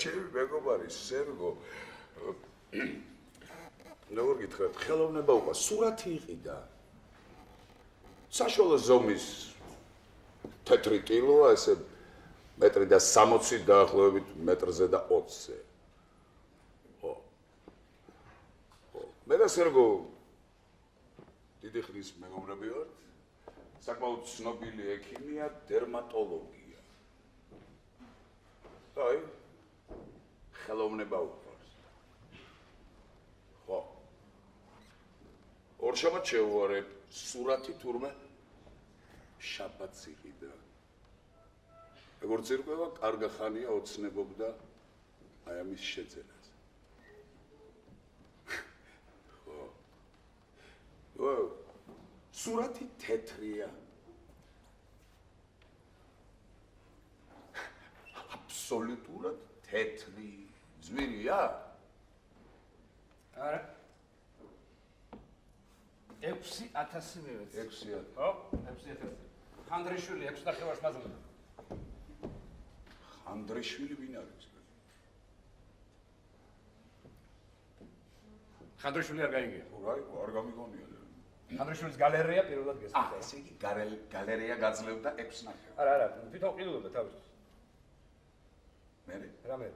ჩემი მეგობარი სერგო როგორ გითხრათ, ხელოვნება უკვე სურათი იყიდა. საშუალო ზომის თეთრი ტილოა, ესე მეტრი და 60 დაახლოებით მეტრზე და 20-ზე. ხო. მე და სერგო დიდი ხნის მეგობრები ვართ. საკმაოდ ცნობილი ექიმია, დერმატოლოგია. აი, ხელოვნება უყვარს. ხო. ორშაბათს შევუარებ, სურათი თურმე შაბათს იყიდა. როგორც ირკვევა, კარგა ხანია ოცნებობდა აი ამის შეძენას. ხო. სურათი თეთრია. აბსოლუტურად თეთრი. ძვირია? არა. 6000 მივეც. 6000. ხო? 6000. ხანდრიშვილი 6 ნახევარს მაძლევდა. ხანდრიშვილი ვინ არის? ხანდრიშვილი არ გაიგია. რა იყო, არ გამიგონია. ხანდრიშვილის გალერეა პირველად გესწრაფა. ესე იგი გალერეა გაძლევდა 6 ნახევარს. არა, თვითონ ყიდულობდა თავის. მე? რამე?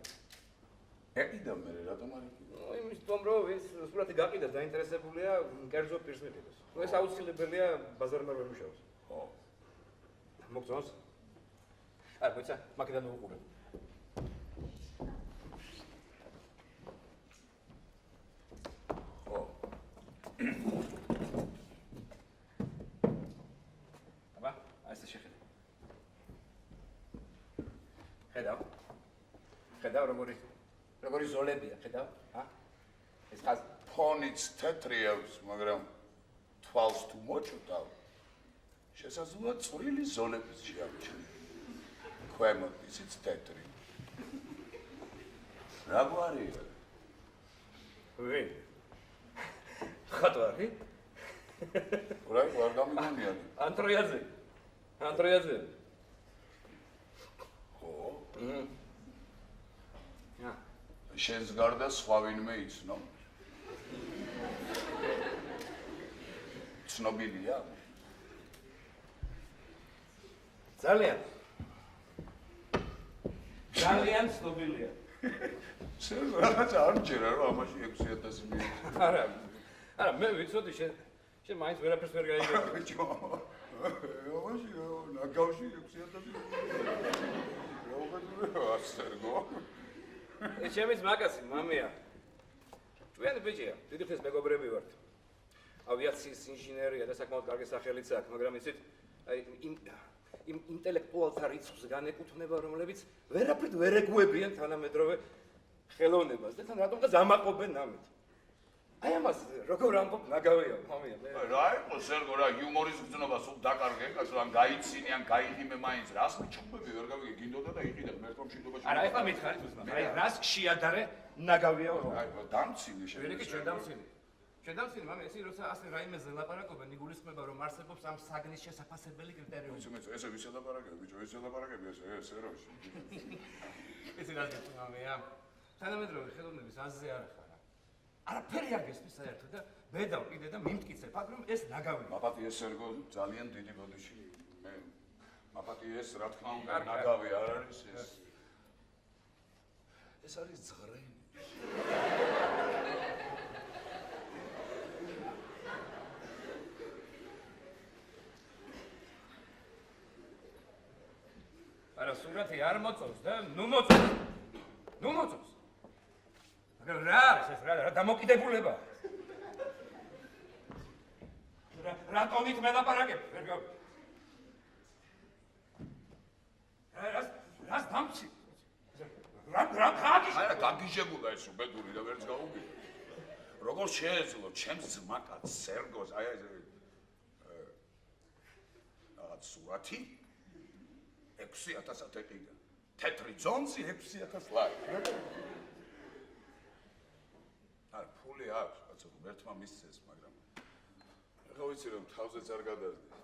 ეყიდა მე, რატომ არ ეყიდა? იმის თომ რომ ეს სურათი გაყიდა, დაინტერესებულია კერძო პირს მიყიდოს. ეს აუცილებელია ბაზარმა ვერ მუშაობს. ხო. მოგწონს? არა, მოიცა, მაგიდან უყურებ. ხო. აბა, ასე შეხედე. ხედავ როგორი ზოლებია, ხედავ? ეს ხაზ ფონიც თეთრი აქვს, მაგრამ თვალს თუ მოჭუთავ, შესაძლოა წვრილი ზოლებიც შეამჩნიო. ქვემოთ ისიც თეთრი. რა გვარია? ვინ? ხატვარი? რა არ გამიგონია? ანტროიაძე. ხო. ა შენს გარდა სხვა ვინმე იცნო? ცნობილია? ძალიან ცნობილია. შენ რაღაცა არ ჯერა რომ ამაში 6000 მიიღო. არა, მე ვიცოდი შენ მაინც ვერაფერს ვერ გაიგებ. ბიჭო. ამაში ნაგავში 6000. როგორ სერგო? ეს ჩემის მაკაცი, მამია. ჭვიანი ბიჭია, დიდი ხნის მეგობრები ვართ. ავიაციის ინჟინერია და საკმაოდ კარგი სახელიც აქვს, მაგრამ იცით, აი იმ ინტელექტუალთა რიცხვს განეკუთვნება, რომლებიც ვერაფრით ვერ ეგუებიან თანამედროვე ხელოვნებას და თან რატომღაც ამაყობენ ამით. აი ამას როგორ ამბობ ნაგავია, მამია. რა იყო სერგო რა იუმორის გზნობა სულ დაკარგე კაცო ან გაიცინი ან გაიღიმე მაინც რას მიჩუბები ვერ გავიგე გინდოდა და იყიდა მერტო მშვიდობაში. არა, ეხლა მითხარით უსმენ. აი რას შეადარე ნაგავია რომ. აი დამცინი შენ. ვერეკი ჩვენ დამცინი, მამია, εσύ როცა ასე რაიმეზე ლაპარაკობენ, იგულისხმება რომ არსებობს ამ საგნის შესაფასებელი კრიტერიუმი. ესე ვის ელაპარაკები, ბიჭო, ეს ელაპარაკები ეს ეროში. ეს რა გეტყვი, მამია? თანამედროვე ხელოვნების აზზე არ ხარ. არაფერი არ გესმის საერთოდ და ბედავ კიდე და მიმტკიცებ აქ რომ ეს ნაგავია. მაპატიეს სერგო ძალიან დიდი ბოდიში. მე მაპატიეს რა თქმა უნდა ნაგავი არ არის ეს. ეს არის ზღრენი. არა, სურათი არ მოწონს და ნუ მოწონს. მაგრამ რა არის ეს რა დამოკიდებულება? რა ტონით მელაპარაკებ? ვერ გავიგე. რას დამცი? რა ხაგი? არა, გაგიჟებულა ეს უბედური და ვერც გაუგია. როგორ შეეძლო ჩემს ძმაკაც სერგოს აი ეს რაღაც სურათი 6000 ეყიდა. თეთრი ძონცი 6000 ლარი. ფული აქვს, კაცო, ღმერთმა მისცეს, მაგრამ ეხლა ვიცი რომ თავზეც არ გადაზდის.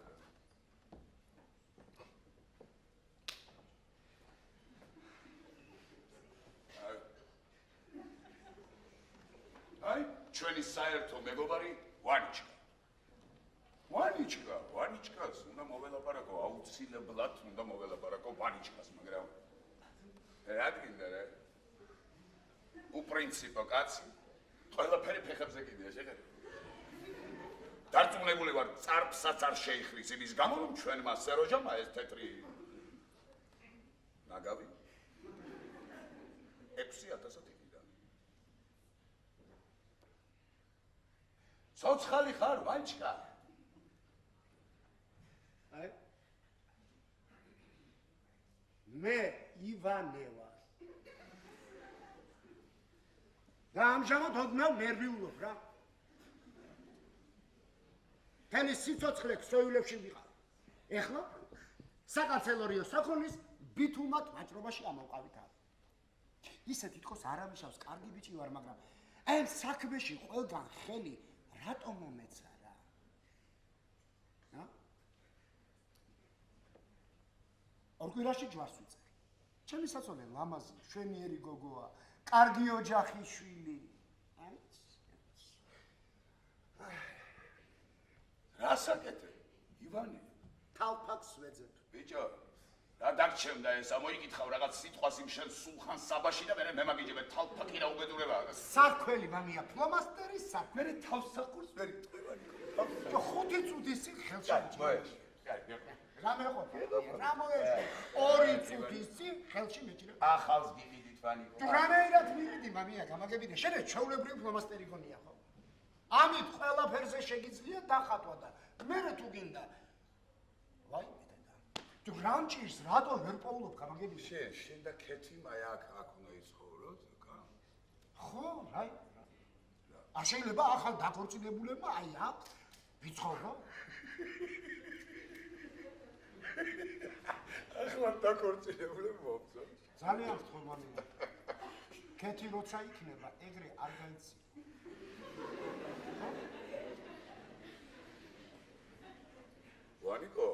აი, ჩვენი საერთო მეგობარი ვანიჩკა. ვანიჩკას უნდა მოველაპარაკო, აუცილებლად უნდა მოველაპარაკო ვანიჩკას, მაგრამ რა გინდა რა? უპრინციპო კაცი. ყველაფერი ფეხებზე კიდია, შეხედე. დარწმუნებული ვარ, წარფსაც არ შეიხრის იმის გამო, რომ ჩვენმა სეროჟამა ეს თეთრი ნაგავი 6000 იქიდან. ცოცხალი ხარ, ვანჩკა? აი მე ივანე ვარ. და ამჟამად ოდნავ ნერვიულობ რა. თელი სიცოცხლე ქსოვილებში ვიყავ. ეხლა საკანცელერიო საქონლის ბითუმად ვაჭრობაში ამოვყავით არ. ისე თითქოს არამიშავს კარგი ბიჭი ვარ, მაგრამ ამ საქმეში ყველგან ხელი რატომ მომეცა რა? ა? ორ კვირაში ჯვარს ვიწერ. ჩემი საწოლე ლამაზი, შვენიერი გოგოა, კარგი ოჯახის შვილი. აი. რა საკეთე? ივანე, თავფაქს ვეძებ. ბიჭო, რა დაგჩემდა ეს? მოიკითხავ რაღაც სიტყვას იმ შენ სულხან საბაში და მე მაგიჯებე თავფაკი რა უბედურებაა. სარქველი მამია, ფლომასტერის სარქველი. მე თავსახურს ვერ იტყვევანი. და 5 წუთის წინ ხელში მოეშ. რა მეყო? რა მოეშ? 2 წუთის წინ ხელში მეჭირე. ახალს გიყიდით ვანიკო. თუ რანაირად მივიდი მამია, გამაგებინე. შენ ჩვეულებრივი ფლომასტერი გონია ხო? ამით ყველაფერზე შეგიძლია დახატვა და მე თუ გინდა ვაიმე დედა. თუ რამჭირს რატო ვერ პოულობ გამაგებინე? შენ და ქეთი მაი აქ უნდა იცხოვროთ, კა? ხო, რაი. არ შეიძლება ახალ დაქორწინებულებმა აი აქ ვიცხოვრო? ახლა დაქორწინებულებმა მომწონს. ძალიან ვთქვი მამია. ქეთი როცა იქნება, ეგრე არ გაიცი. ვანიკო,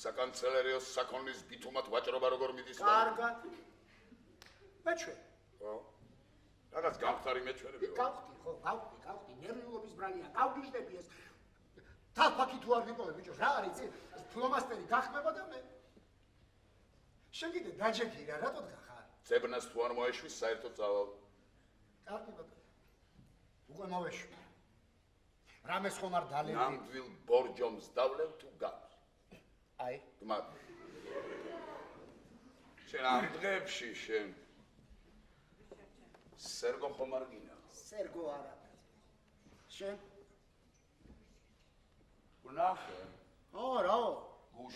საკანცელერიო საქონლის ბითუმად ვაჭრობა როგორ მიდის? კარგად. მეჩვე. ხო. რაღაც გამხარი მეჩვენები ვარ. გავხდი, ხო, გავხდი. ნერვიულობის ბრალია, გავგიჟდები ეს. თავფაკი თუ არ ვიპოვე, ბიჭო, რა არის იცი? ფლომასტერი გახმება და მე. შენ კიდე დაჯექი რა, რატო გახარ? ძებნას თუ არ მოეშვის, საერთოდ წავალ. კარგი ბატონო. უკვე მოვეშვი. რამეს ხომ არ დალევი? ნამდვილ ბორჯომს დავლევ თუ გავს. აი, გმად. შენ ამ დღეებში შენ სერგო ხომ არ გინახ? სერგო არა. შენ? ვნახე. რაო.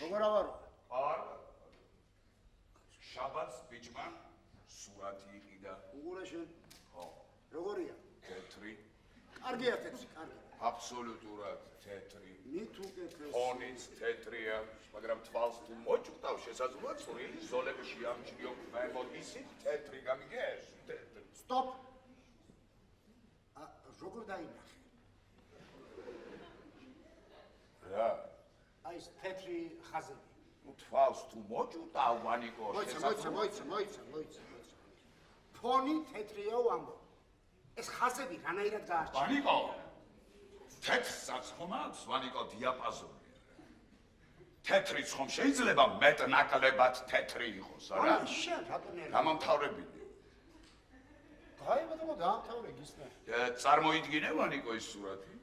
როგორ ავარო? არა. შაბათს ბიჭმა სურათი იყიდა. უყურე შენ. ხო. როგორია? თეთრი. კარგია თეთრი, კარგი. აბსოლუტურად თეთრი. მით უკეთეს. ფონიც თეთრია, მაგრამ თვალს თუ მოჭრდავ შესაძლოა წვრილი ზოლებში ამჩნიო მემოდისით თეთრი გამიგეს. თეთრი. სტოპ. როგორ დაინახე? რა? აი ეს თეთრი ხაზები. ნუ თვალს თუ მოჭრდავ ვანიკო მოიცა. ფონი თეთრია ვამბო. ეს ხაზები რანაირად გაარჩია? ვანიკო. თეთრსაც ხომ აქვს ვანიკო დიაპაზონი. თეთრიც ხომ შეიძლება მეტნაკლებად თეთრი იყოს, არა? აი შენ რატო ნერვი? გამომთავრებინე. გაი ბატონო დაამთავრე გისმე. წარმოიდგინე ვანიკო ის სურათი?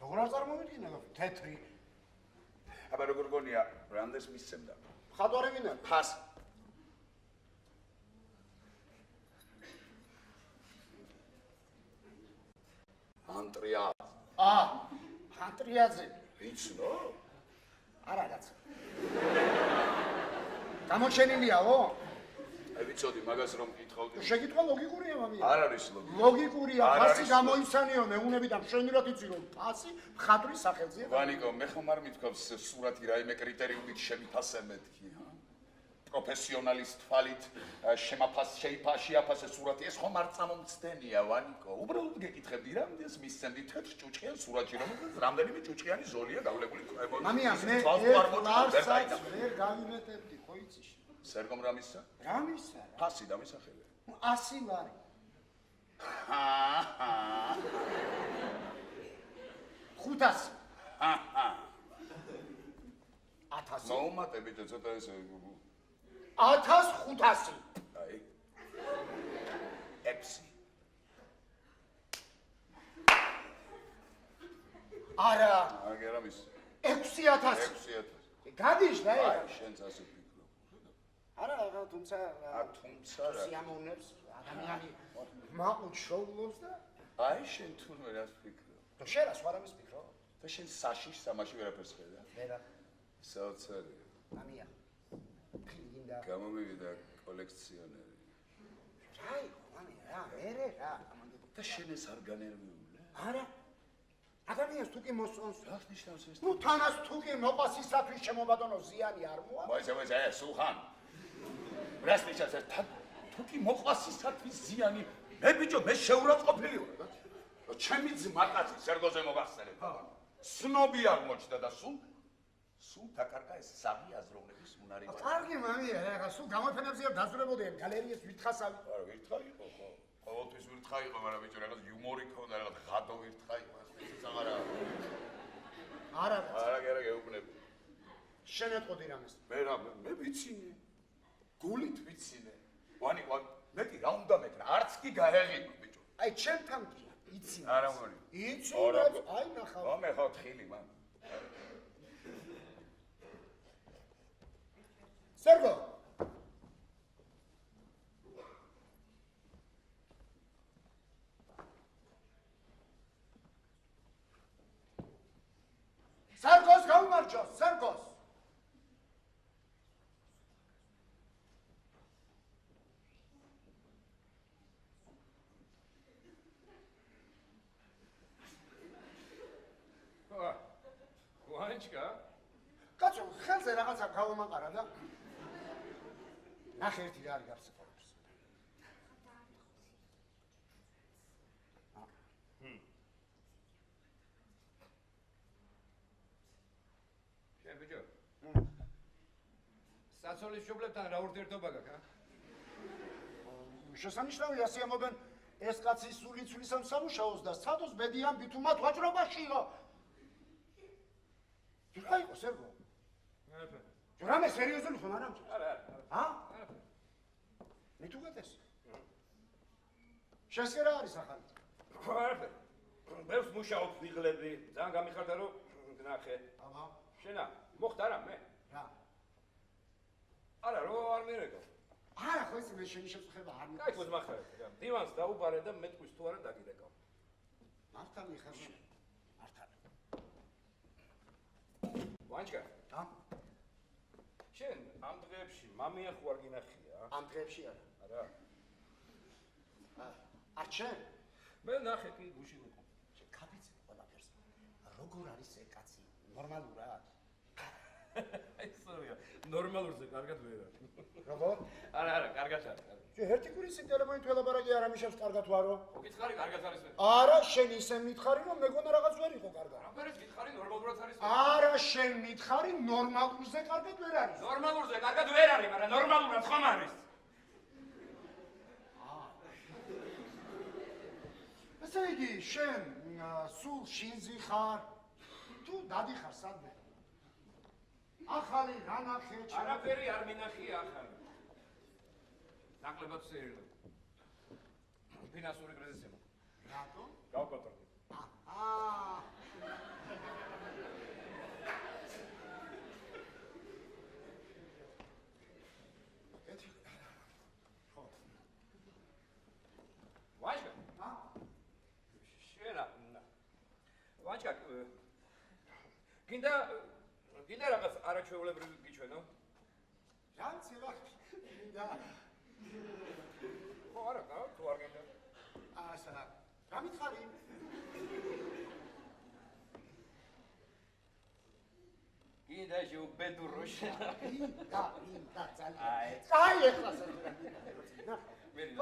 როგორ არ წარმოვიდგინე? თეთრი. აბა როგორ გონია, რამდენს მისცემდა? ხატვარი ვინა? ფას. ანტრია. ანტრიაზე. იცნო? არა გაცა. გამოჩენილიაო? აი ვიცოდი მაგას რომ გითხავდი. შეკითხვა ლოგიკურია მამია. არ არის ლოგიკური. ლოგიკურია, არ ფასი არის გამოიცანიო მეუნები და მშვენივრად იცი რომ ფასი მხატვრის სახელზეა. ვანიკო, მე ხომ არ მithქვავს სურათი რაიმე კრიტერიუმით შემიფასე მეთქი, ჰა? პროფესიონალის თვალით შეიფასე სურათი, ეს ხომ არ წამომცდენია, ვანიკო. უბრალოდ გეკითხებდი, რამდენს მისცემდი თეთრ ჭუჭყიან სურათში, რომელზეც რამდენიმე ჭუჭყიანი ზოლია გავლებული ქვემოთ. მამია, მე ლარსაც ვერ გავიმეტებდი, ხო იცი? სერგომ რამისა? რამისა? ფასი დამისახელე. 100 ლარი. 500. 1000. მოუმატე ბიჭო, ცოტა ესე 1500. აი. 6. არა, აგერა მის 6000. 6000. გადიშდა ეგ. აი, შენც ასე ფიქრობ. არა, თუმცა თუმცა რა. სიამოვნებს ადამიანი მაყუჩ შოულობს და აი, შენ თურმე რას ფიქრობ? და შენ რა სხვა რამის ფიქრობ? და შენ საშიშ სამაში ვერაფერს ხედა? ვერა. საოცარი. მამია. კლინდა. გამომივიდა კოლექციონერი. რა იყო, მამია, რა, მერე რა. და შენ ეს არ განერმეულა? არა. ადამიანს თუ კი მოსწონს, რას ნიშნავს ეს? ნუ თანას თუ კი მოყავს ისათვის შემობადონო ზიანი არ მოა. მოიცა, სულხან. რას ნიშნავს ეს? თუ კი მოყავს ისათვის ზიანი, მე ბიჭო, მე შეურაცხყოფილი ვარ და. ჩემი ძმა კაცი სერგოზე მოგახსენებ. სნობი არ მოჩნდა და სულ დაკარგა ეს სამი აზროვნების უნარი. კარგი მამია, რა, სულ გამოფენებზე დაძვრებოდიან გალერეის ვირთხასავი. არა, ვირთხა იყო ხო? ყოველთვის ვირთხა იყო, მაგრამ ბიჭო, რაღაც იუმორი ქონდა, რაღაც ღადო ვირთხა იყო, ეს აღარა. არა, არა, გეუბნები. შენ ეტყოდი რამეს. მე ვიცინე. გულით ვიცინე. ვანი, მეტი რა უნდა მეკრა? არც კი გაეღიმა, ბიჭო. აი, ჩემთან კი იცინე. არა მგონი. იცინე, აი ნახავ. მე ხო თხილი მან. სერგო. სერგოს გაუმარჯო, სერგოს. ვანჩკა? კაცო, ხელზე რაღაცა გავამაყარა და ნახე ერთი რა არის გარსაკუთრებს. შენ ბიჭო. საცოლის შობლებთან რა ურთიერთობა გაქვს, შესანიშნავია სიამობენ ეს კაცი სული ცვლისამ სამუშაოს და სადოს ბედიან ბითუმად ვაჭრობაშიო. რა იყო სერგო? არაფერი. რამე სერიოზული ხომ არა? არა. ა? მე თუ გეტეს. შენს რა არის ახალი? არაფერი. ბევრს მუშაობ ვიღლები, ძალიან გამიხარდა რომ ნახე. აბა, შენა, მოხდა რა მე? რა? არა, რო არ მერეკო. არა, ხო ისე მე შენი შეწუხება არ კაი, ხო მახარეთ. დივანს დაუბარე და მეტყვის თუ არა დაგირეკავ. მართლა მიხარშე. მართლა. ვანჩკა, ა? შენ ამ დღეებში მამია ხო არ გინახია? ამ დღეებში არა. არა. არ შენ? მე ნახე კი გუში ვიყო. შენ კაპიცი ყველაფერს. როგორ არის ეს კაცი? ნორმალურაა? აი სწორია. ნორმალურზე კარგად ვერ არის. როგორ? არა, კარგად არის. შენ ერთი კვირის ინტელეფონით ველაპარაკი არ ამიშავს კარგად ვარო? უკითხარი კარგად არის მე. არა, შენ ისე მითხარი რომ მეგონა რაღაც ვერ იყო კარგად. რამე გითხარი ნორმალურად არის? არა, შენ მითხარი ნორმალურზე კარგად ვერ არის. ნორმალურზე კარგად ვერ არის, მაგრამ ნორმალურად ხომ არის? ესე იგი, შენ სულ შინძი ხარ, თუ დადი ხარ სადმე? ახალი რა ნახე? არაფერი არ მინახია ახალი. ნაკლებად სერიოზული. ფინანსური კრიზისი მაქვს. რატო? გავკოტრდი. ვაჟკა? შენა. ვაჟკა, გინდა რაღაც არაჩვეულებრივი გიჩვენო? რაც ება და ხო არა, თუ არ გინდა. ასა, რა მითხარი? კი, წმინდა უბედუროშა. და ძალიან. აი. აი ეხლა საერთოდ. მერი.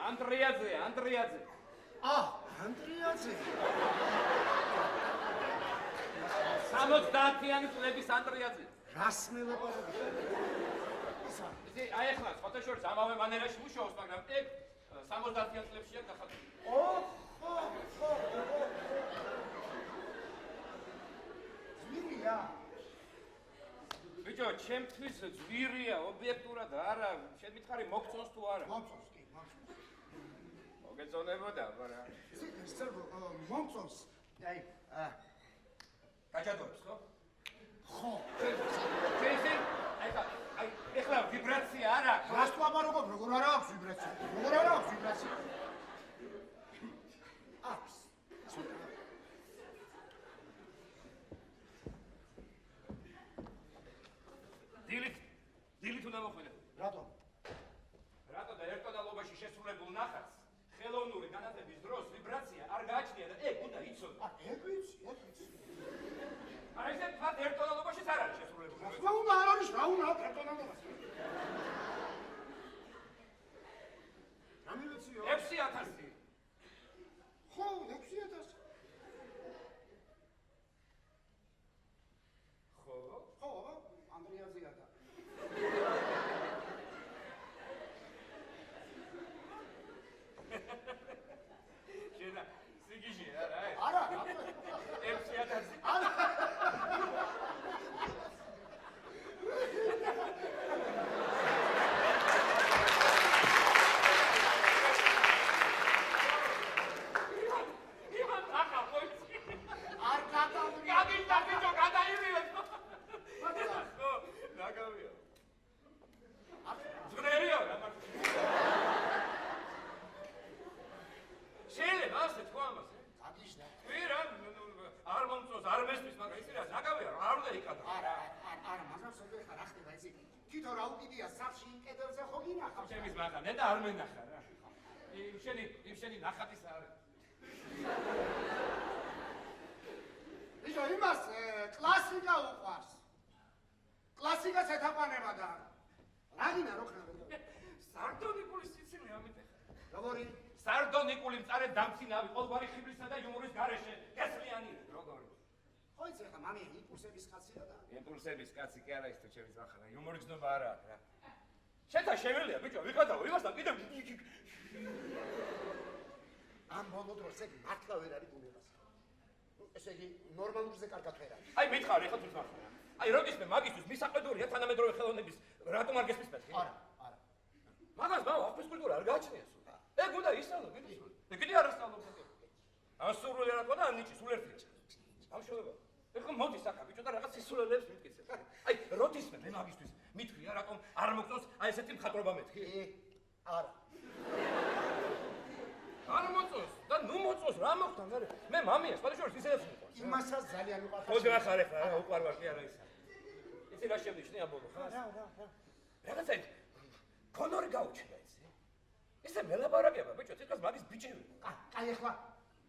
ანდრიაძე. ანდრიაძე. 70-იანი წლების ანდრიაძე. რას მელაპარაკე? ისი აი ახლა ფოტოშორს ამავე მანერაში მუშაობს, მაგრამ ეგ 70-იან წლებშია გახატული. ხო. ზვირია. ბიჭო, ჩემთვის ზვირია, ობიექტურად არა, შენ მითხარი მოგწონს თუ არა? მომწონს. მოგეწონებოდა, მაგრამ მომწონს. აი, გაჭადოებს, ხო? ხო. აი, ეხლა ვიბრაცია არა აქვს. რას თუ ამარობ, როგორ არა აქვს ვიბრაცია? აქვს. დილით უნდა მოხვიდე. რატომ? რატო და ერთოდალობაში შესრულებულ ნახატს ხელოვნური განათლების დროს ვიბრაცია არ გააჩნია და ეგ უნდა იცოდე. ეგ ვიცი. არა ისე თქვა ერთოდალობაშიც არ არის შესრულებული. რა უნდა არ არის, რა უნდა ერთოდალობაში. რამე ვიციო? 6000. ხო, 6000. ხო, ანდრიაძეა და. შედა სიგიჟე არა ეს? არა. 6000. არა. თვითონ რა უკიდია სახში კედელზე ხო გინახავს? ჩემის მაღლა ნეტა არ მენახა რა. შენი ნახატის არის. ბიჭო, იმას კლასიკა უყვარს. კლასიკას ეთაყვანება და რა გინდა რო ხნა? სარდონიკული სიცილი ამით ეხა. როგორი? სარდონიკული მწარე დამცინავი ყოველგვარი ხიბლისა და იუმორის გარეშე გესლიანი როგორი? ხო იცი ხა მამია იმპულსების კაცია და იმპულსების კაცი კი არა ის თუ ჩემის მახლა იუმორი გზნობა არა აქვს რა. შეთა შემელია ბიჭო ვიღაძაო იმასთან კიდევ ამ ბოლო დროს ეგ მართლა ვერ არის გულებას. ესე იგი ნორმალურზე კარგად ვერ არის. აი მითხარი ხა თვითონ მახლა. აი როდის მე მაგისთვის მისაყედურია თანამედროვე ხელოვნების რატომ არ გესმის მე? არა. მაგას ბავა აფრის კულტურა არ გააჩნია სულ. ეგ უნდა ისწავლო კიდე სულ. კიდე არ ასწავლობს ეგ. ან სურვილი არა ყო და ნიჭი სულ ერთი. ბავშვობა. ეხლა მოდი საკა ბიჭო და რაღაც სისულელებს მიტკიცე. აი როდისმე მე მაგისთვის მithვია რატომ არ მოგწონს აი ესეთი მხატვრობა მეთქი? არა. არ მოწონს და ნუ მოწონს რა მოხდა მე მამია სხვადასხვა ისედაც მიყვარს. იმასაც ძალიან უყვარს. მოდი ახარ ეხლა რა უყვარვარ კი არა ისა. იცი რა შემნიშნე ამბობ ხა? რა. რაღაცა კონორი გაუჩნდა იცი? ისე მელაპარაკება ბიჭო თვითონ მაგის ბიჭები. კაი ახლა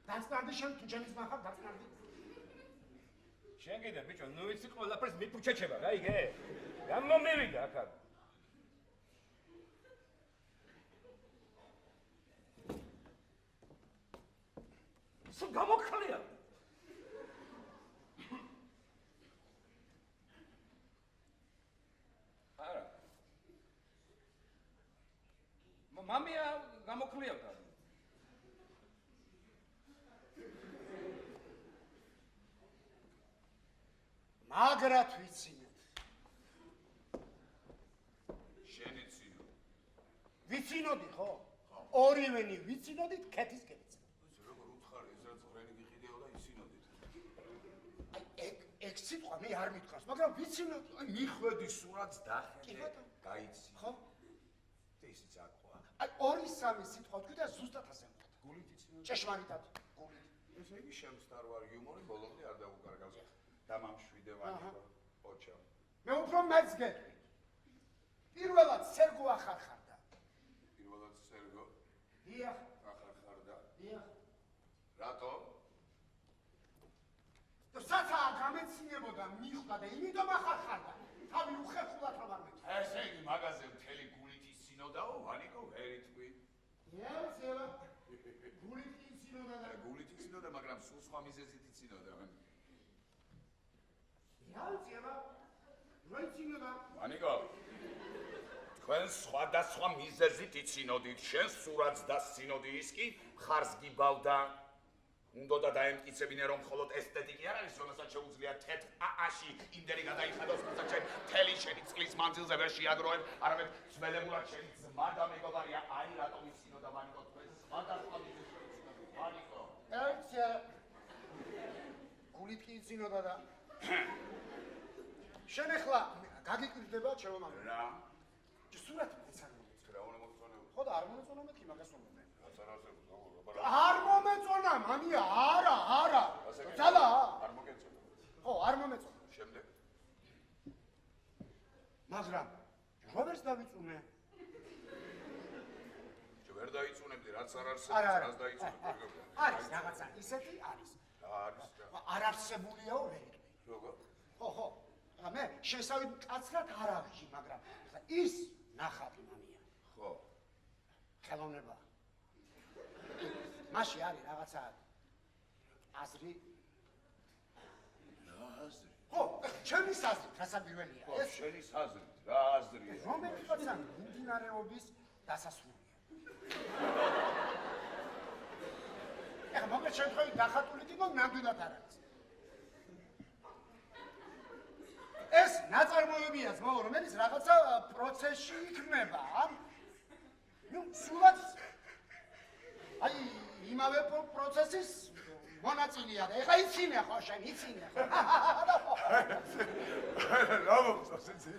დაწნარდი შენ თუ ჩემის მახარ დაწნარდი. შენ კიდე ბიჭო ნუ იცი ყველაფერს მიფუჩეჩება რა იგე? რა მომივიდა აქ? სულ გამოქალია. არა. მამია გამოქლიავდა. მაგრად ვიცინოთ. შენი ცინო. ვიცინოდი ხო? ორივენი ვიცინოდით ქეთის კეთილზე. როგორ უთხარი ეს რაც ხრენი გიყიდეო და ისინოდით. აი ეგ სიტყვა მე არ მithქავს, მაგრამ ვიცინოდი. აი მიხვედი სურათს დახედე. კი ბატონო. გაიცი. ხო? ისიც აკვა. აი 2-3 სიტყვა თქვი და ზუსტად ასე ვთქვა. გულით იცინო. ჭეშმარიტად გულით. ესე იგი შემსტარვარ იუმორი ბოლომდე არ დაუკარგავს დამამშვიდე ვანიკო ოჩა მე უფრო მეც გეტყვი პირველად სერგო ახარხარდა პირველად სერგო დიახ ახარხარდა დიახ რატო საცა გამეცინებოდა მიხვდა და იმითომ ახარხარდა თავი უხერხულად რომ არ მეც ესე იგი მაგაზე მთელი გულით ისინოდაო ვანიკო ვერ იტყვი ეცელა გულით ისინოდა და გულით ისინოდა მაგრამ სულ სხვა მიზეზით ისინოდა ეცელა როიცინოდა ვანიკო თქვენ სხვადასხვა მიზეზით იცინოდით შენ სურათს დასცინოდი ის კი მხარს გიბავდა უნდა დაემტკიცებინე რომ მხოლოდ ესთეტიკი არ არის რომელსაც შეუძლია თეთრ აში იმდენი გადაიხადოს თუმცა შენ მთელი შენი წყლის მანძილზე ვერ შეაგროვებ არამედ ძველებურად შენი ძმა და მეგობარია აი რატომ იცინოდა ვანიკო თქვენ სხვადასხვა მიზეზით ვანიკო ეცელა გულით კი იცინოდა და შენ ახლა გაგიკვირდება ჩემო მამա რა სურათი მეცანო რა უნდა მოწონებო ხო და არ მომეწონა მეთქი მაგას რომ მე რაც არ არსებობს არ მომეწონა მამია არა ძალა არ მოგეწონა ხო არ მომეწონა შემდეგ მაგრამ როდეს დავიწუნე ვერ დაიწუნებდი რაც არ არა, არსებობს არა. რაც დაიწუნებ არის რაღაცა ისეთი არის არის არ არსებულიაო ვერ იტყვი როგორ ხო მე შესავით კაცრად არ აღიში მაგრამ ის ნახატი მამია ხო ხელოვნება მასში არის რაღაცა აზრი რა აზრი ხო ჩემი აზრი რასაკვირველია ხო ეს შენი აზრით რა აზრია რომელიღაცა მიმდინარეობის დასასრულია ეხლა მოკლედ შემთხვევით დახატულით იყო ნამდვილად არ არის ეს ნაწარმოებია ძმაო რომელიც რაღაცა პროცესში იქნება ნუ სულაც აი იმავე პროცესის მონაწილეა და ეხლა იცინე ხო შენ იცინე ხო რა მოხდა სიცი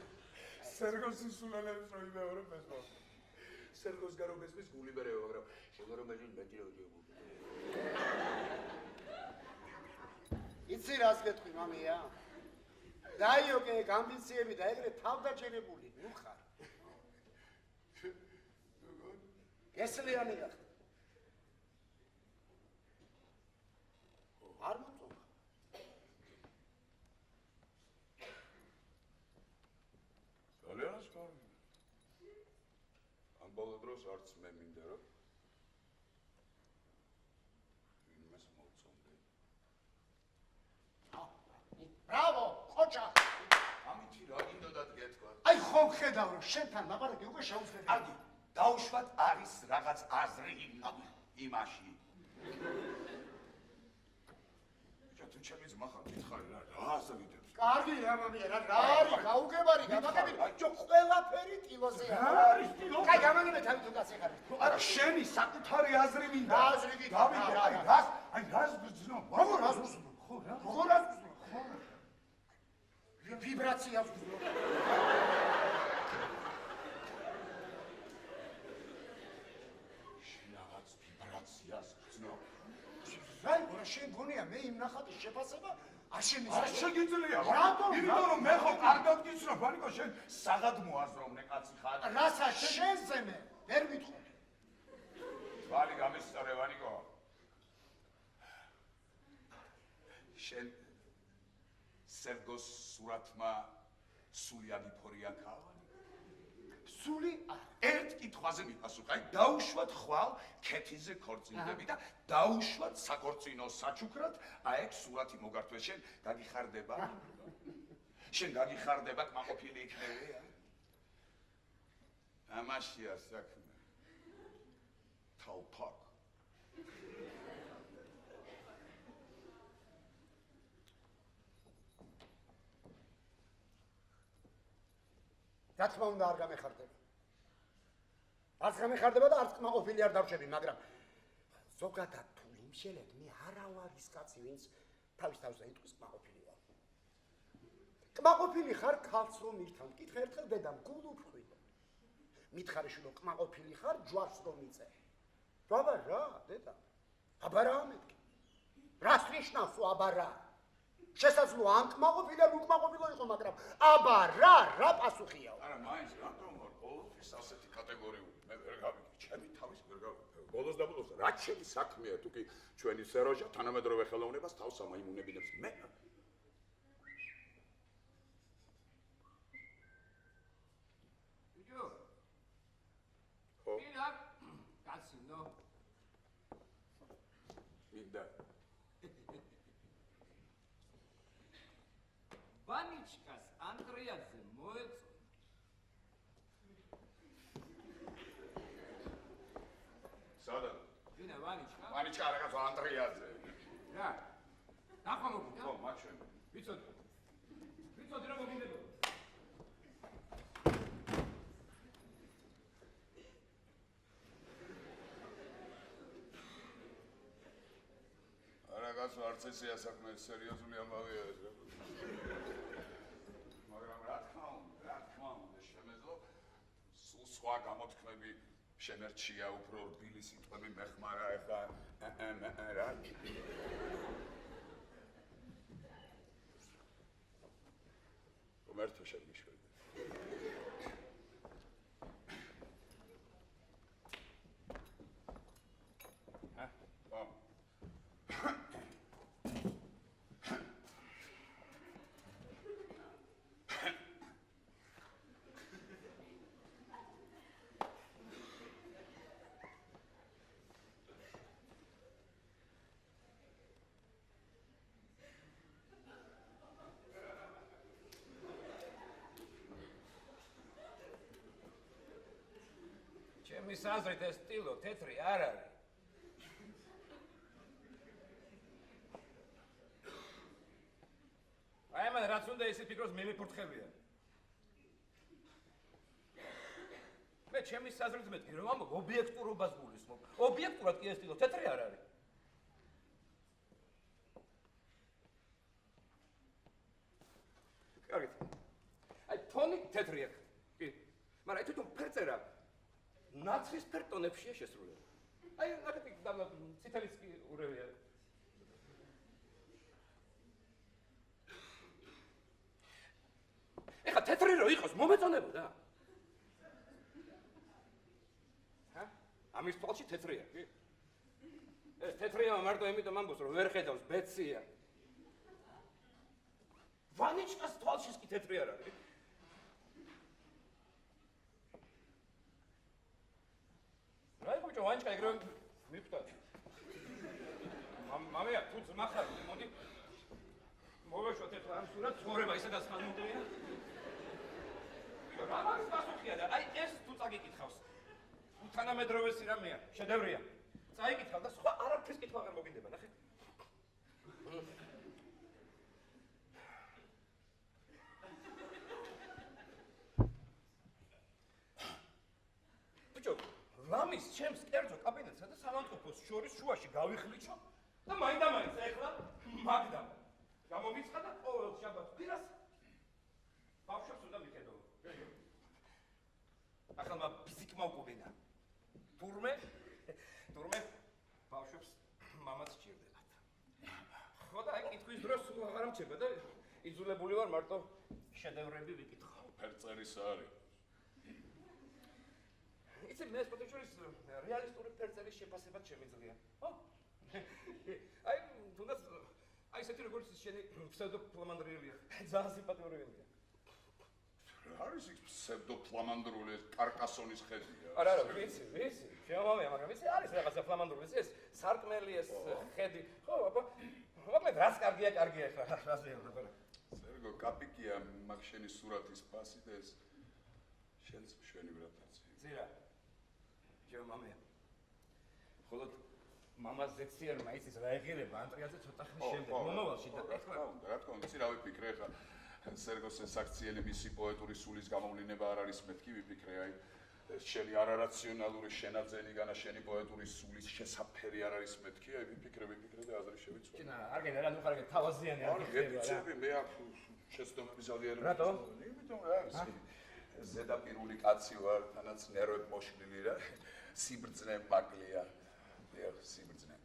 სერგოს სულელებს რო იმეორებ ეს მოხდა სერგოს გარობესმის გული ბერეო მაგრამ შეგარო მეჯი მეტი როჯებო იცი რას გეტყვი მამია დაიოკე გამბიციები და ეგრე თავდაჭერებული ნუ ხარ გესლიანი გახდა არ მოწონა ძალიან სკარი ამ ბოლო დროს არც მე მინდა რომ ვინმეს მოწონდე ბრავო ხოჭა ამითი რა გინდოდათ გეთქვა აი ხომ ხედავ რომ შენთან ლაპარაკი უკვე შეუძლებელი კარგი დაუშვათ არის რაღაც აზრი იმაში თუ ჩემი ძმა ხარ გითხარი რა აზრიდებს კარგია მამია რა არის გაუგებარი გამაგები ჯო ყველაფერი ტილოზეა რა არის ტილო? კაი გამაგები თავი თუ კაცი ხარ არა შენი საკუთარი აზრი მინდა აზრი გითხრა, დავიდე რა, აი რა. რას გძნობ როგორ რას გძნობ ხო რა როგორ რას გძნობ ხო ვიბრაციას გძნობ შენ რაღაც ვიბრაციას გძნობ აი რა შენ გონია მე იმ ნახატის შეფასება არ შემიძლია არ შეგიძლია რატომ? იმიტომ რომ მე ხო კარგად გიცნობ ვანიკო შენ საღად მოაზროვნე კაცი ხარ რაცა შენზე მე ვერ ვიტყოდი ვალი გამისწორე ვანიკო შენ სერგოს სურათმა სული აგიფორია ქავანი სული ერთ კითხვაზე მიპასუხე დაუშვათ ხვალ ქეთიზე ქორწინდები და დაუშვათ საქორწინო საჩუქრად აექ სურათი მოგართვე შენ გაგიხარდება შენ გაგიხარდება კმაყოფილი იქნებია ამაშია საქმე თავფაკ რა თქმა უნდა არ გამეხარდება არც გამეხარდება და არც კმაყოფილი არ დავშები მაგრამ ზოგადად თუ იმშელებ მე არა ვარ ის კაცი ვინც თავის თავზე იტყვის კმაყოფილი ვარ კმაყოფილი ხარ ქალს რომ ირთან მკითხე ერთხელ დედამ გულ უფხვი მითხარი შვილო კმაყოფილი ხარ ჯვარს რომ იწე რა დედა აბა რა მეთქი რას ნიშნავს აბა რა? შესაძლოა ამ კმაყოფილება უკმაყოფილო იყო, მაგრამ აბა რა პასუხიაო? არა, მაინც რატომ ვარ ყოველთვის ასეთი კატეგორიული? მე ვერ გავიგე, ჩემი თავის ვერ გავიგე. ბოლოს და ბოლოს რა ჩემი საქმეა, თუ კი ჩვენი სეროჟა თანამედროვე ხელოვნებას თავს ამაიმუნებინებს მე. ბიჭო. მიდა კაცინო. მიდა. ვანიჩკას ანდრეაძე მოეწონა. სადაც? ვინა ვანიჩკა? ვანიჩკა რაღაც ანდრეაძე. რა? ნახვა მოგიდა? ხო, მათ შენ. ვიცოდი. ვიცოდი რა მოგინდება. რაღაც არც ესეა საქმე, სერიოზული ამბავია ეს. მაგრამ რა თქმა უნდა, შემეძლო სულ სხვა გამოთქმები შემერჩია უფრო რბილი სიტყვები მეხმარა ეხლა რა რომერთო შემიშველი ჩემი საზრით ეს სტილო თეთრი არ არის. აი მან რაც უნდა ისე ფიქრობს მე მიფურთხებია. მე ჩემი საზრით მეთქი რომ ამ ობიექტურობას გულისხმობ. ობიექტურად კი ეს სტილო თეთრი არ არის. კარგით. აი ფონი თეთრი აქვს. კი. მაგრამ თვითონ ფერწერა ნაცრისფერ ტონებშია შესრულებული. აი, ნახეთ, ცითელიც კი ურევია. ეხა თეთრი რო იყოს, მომეწონებოდა. ჰა? ამის თვალში თეთრია, კი? ეს თეთრია მარტო იმიტომ ამბობს, რომ ვერ ხედავს ბეცია. ვანიჩკას თვალშიც კი თეთრი არ არის. რაი ბიჭო ვანიჩკა ეგრევე მიხვდა. მამია თუ ძმახარ მოდი მოვეშვათ ეხლა ამ სურათს ცხოვრება ისედაც ხანმოკლეა. რა არის პასუხია და აი ეს თუ წაგიკითხავს. თუ თანამედროვე სირამეა, შედევრია. წაიკითხავ და სხვა არაფრის კითხვა აღარ მოგინდება, ნახე. ბიჭო ლამის ჩემს კერძო კაბინეტსა და სამანტყოფოს შორის შუაში გავიხლიჩო და მაინდა-მაინც ეხლა მაგდა გამომიცხადა ყოველ შაბათს პირას ბავშვებს უნდა მიხედო. ახლა ფიზიკმა უკუბინა. თურმე ბავშვებს მამაც სჭირდებათ. ხო და აი კითხვის დროს სულ აღარ მჩება და იძულებული ვარ მარტო შედევრები ვიკითხავ. ფერწერის არის. იცი მე სპორტშორის რეალისტური ფერწერის შეფასებად შემიძლია. ხო? აი თუნდაც აი ესეთი როგორც შენი ფსევდოფლამანდრიელია. ძალიან სიმპათურია. არის ის ფსევდოფლამანდრული კარკასონის ხედია. არა, ვიცი. შემოვამია, მაგრამ ვიცი არის რაღაცა ფლამანდრული ეს სარკმელი ეს ხედი. ხო, აბა. მოკლედ რაც კარგია ეხლა. რაზე აბა. სერგო კაპიკია მაგ შენი სურათის ფასი და ეს შენს მშვენი ბრატაცი. ზირა. შემოვამია. ხოლოდ მამას ზეციერმა იცის რა ეღირება ანტრიაზე ცოტა ხნის შემდეგ მომავალში და ეხლა რა თქმა უნდა, იცი რა ვიფიქრე ახლა სერგოს ეს აქციელი მისი პოეტური სულის გამოვლინება არ არის მეთქი ვიფიქრე აი ეს შენი არარაციონალური შენაძენიგანა შენი პოეტური სულის შესაფერი არ არის მეთქი აი ვიფიქრე და აზრი შევიცვალე. ჩინა არ გენდა რა ნუ ხარ თავაზიანი არ გიხდება რა. ვიფიქრე მე აქ შეცდომები ზავიერი. რატომ? იმიტომ რა არის ზედაპირული კაცი ვარ, თანაც ნერვები მოშლილი რა. სიბრძნე მაკლია. დიახ, სიბრძნე.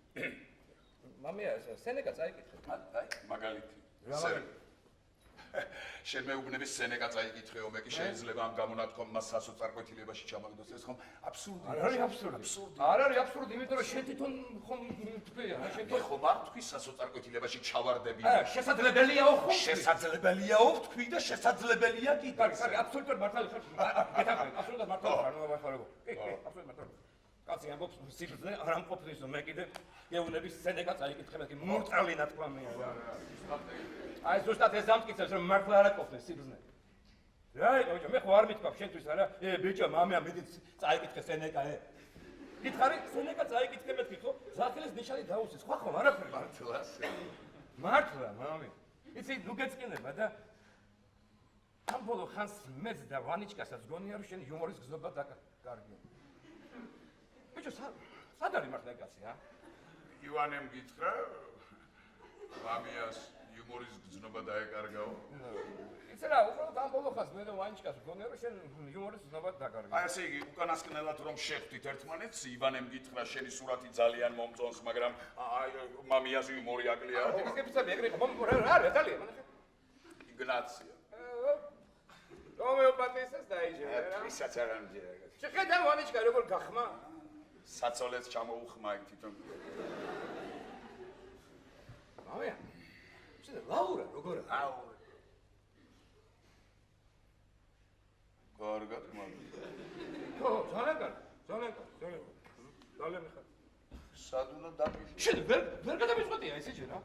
მამია, სენეკა წაიკითხე. აი, მაგალითი. რა მაგალითი? შენ მეუბნები სენეკა წაიკითხეო, მე კი შეიძლება ამ გამონათქვამმა სასოწარკვეთილებაში ჩამაგდოს ეს ხომ აბსურდი. არ არის აბსურდი. არ არის აბსურდი, იმიტომ რომ შენ თვითონ ხომ თქვია, რა შენ ხომ არ თქვი სასოწარკვეთილებაში ჩავარდები. შესაძლებელიაო ხო? შესაძლებელიაო თქვი და შესაძლებელია კიდე. კარგი, აბსოლუტურად მართალი ხარ. გეთახმები, აბსოლუტურად მართალი ხარ, ნუ ვახარებო. კი, აბსოლუტურად მართალი. კაცი ამბობს სიბრძნე არ ამყოფნის რომ მე კიდე გეუნების სენეკა წაიკითხე მე კი მორწალი ნათქვამია რა. აი ზუსტად ეს დამტკიცებს რომ მართლა არ აკופნის სიბრძნე. რა იყო ბიჭო, მე ხო არ მithქვამს შენთვის არა? ბიჭო, მამია მიდით წაიკითხე სენეკა გითხარი სენეკა წაიკითხე მეთქი ხო? ზაქელის ნიშანი დაუსის, სხვა ხომ არაფერი. მართლა, მამი. იცი, ნუ გეწყინება და ამ ბოლო ხანს მეც და ვანიჩკასაც გონია რომ შენ იუმორის გზობა დაკარგია. ბიჭო, სად არის მართლა კაცი, ა? ივანემ გითხრა, მამიას იუმორის გზნობა დაეკარგაო. იცი რა, უბრალოდ ამ ბოლო ხანს მე და ვანიჩკას გონია რომ შენ იუმორის გზნობა დაკარგია. აი ესე იგი, უკანასკნელად რომ შეხვდით ერთმანეთს, ივანემ გითხრა, შენი სურათი ძალიან მომწონს, მაგრამ აი მამიას იუმორი აკლიაო. ეგრე ეგრე ხო, რა დალია, მანახე. იგნაცია. რომეოპათისაც დაიჯერა რა. ისაც არ ამჯერა. შეხედა ვანიჩკა როგორ გახმა? საცოლეს ჩამოუხმა იქ თვითონ. მამია. შენ ლაურა როგორ არის? აუ. კარგად მამია. ხო, ძალიან კარგი. ძალიან მიხარ. სად უნდა დაგიჟო? შენ ვერ გადამიწყვეტია ესე ჯერა?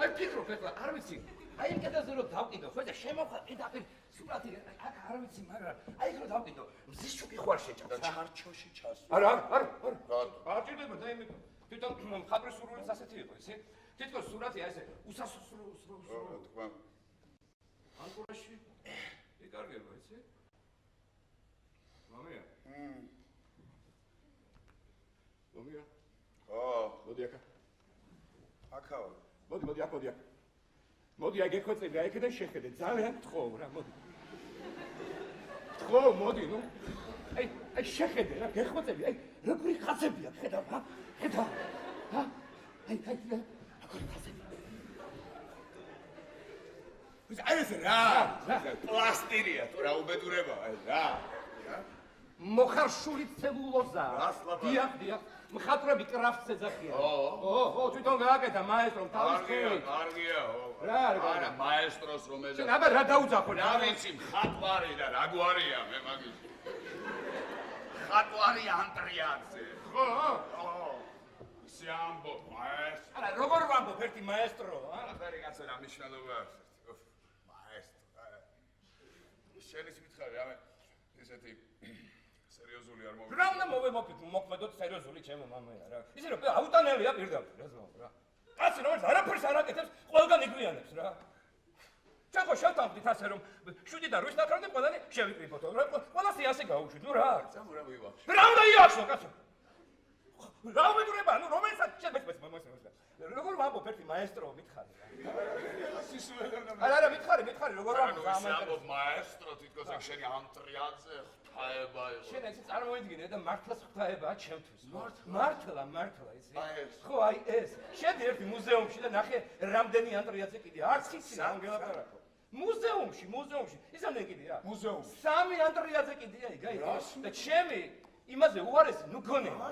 აი ფიქრობ ეხლა, არ ვიცი. აი ამ კედელზე რომ დავყიდო, ხო და შემოვხარ პირდაპირ სურათი აქ არ ვიცი, მაგრამ აი ეს რომ დავყიდო, მზის შუქი ხო არ შეჭამს? ჩარჩოში ჩასვა. არა. რატო? არ ჭირდება და იმით. თვითონ მხატვრის სურვილიც ასეთი იყო, ისი? თითქოს სურათი აი ესე უსასრულო. რა თქვა? ანკურაში იკარგება, იცი? მამია. მამია. მოდი აქ. აქაო. მოდი აქ. მოდი აი გეხვეწები, აი იქიდან შეხედე, ძალიან გთხოვ რა, მოდი. გთხოვ, მოდი, ნუ. აი შეხედე რა, გეხვეწები, აი როგორი ხაზებია, ხედავ რა. ხედავ. ჰა? აი როგორი ხაზებია. აი ეს რა? პლასტირია თუ რა უბედურებაა ეს რა? მოხარშული ცელულოზა. დიახ. მხატვრები კრაფტს ეძახიან. ხო, თვითონ გააკეთა მაესტრომ თავის ხელით. კარგია. რა, მაესტროს რომ ეძახ. შენ აბა რა დაუძახო? რა ვიცი, მხატვარი და რა გვარია მე მაგის. მხატვარი ანტრიაძე. ხო. ისე ამბობ მაესტრო. არა, როგორ ვამბობ ერთი მაესტრო, ა? ახალი კაცო რა მნიშვნელობა აქვს? მაესტრო. შენ ის მითხარი რა მე ესეთი სერიოზული არ მოვიდა. რა უნდა მოქმედოთ სერიოზული ჩემო მამია რა. ისე რომ აუტანელია პირდაპირ რა ზმო რა. კაცი რომელიც არაფერს არ აკეთებს, ყველგან იგვიანებს რა. ჩვენ ხო შევთანხმდით ასე რომ 7 და 8 ნაკრამდე ყველანი შევიკრიბოთ. ყველას ასე გაუშვით, ნუ რა არის? წამო რა ვივახშო. რა უნდა იახშო კაცო? რა უმედურება, ნუ რომელსაც შენ მეც როგორ ვამბობ ერთი მაესტრო მითხარი რა. არა, მითხარი, როგორ ვამბობ ამბობ მაესტრო თვითონ ეგ შენი ანტრიაძე ღვთაება იყო. შენ ესე წარმოიდგინე და მართლაც ღვთაებაა ჩემთვის. მართლა იცი? ხო, აი ეს. შედი ერთი მუზეუმში და ნახე რამდენი ანტრიაძე კიდე არც იცი რა გელაპარაკო. მუზეუმში. ისამდენ კიდეა? მუზეუმში. 3 ანტრიაძე კიდეა იქ, აი. და ჩემი იმაზე უარესი ნუ გონეა რა.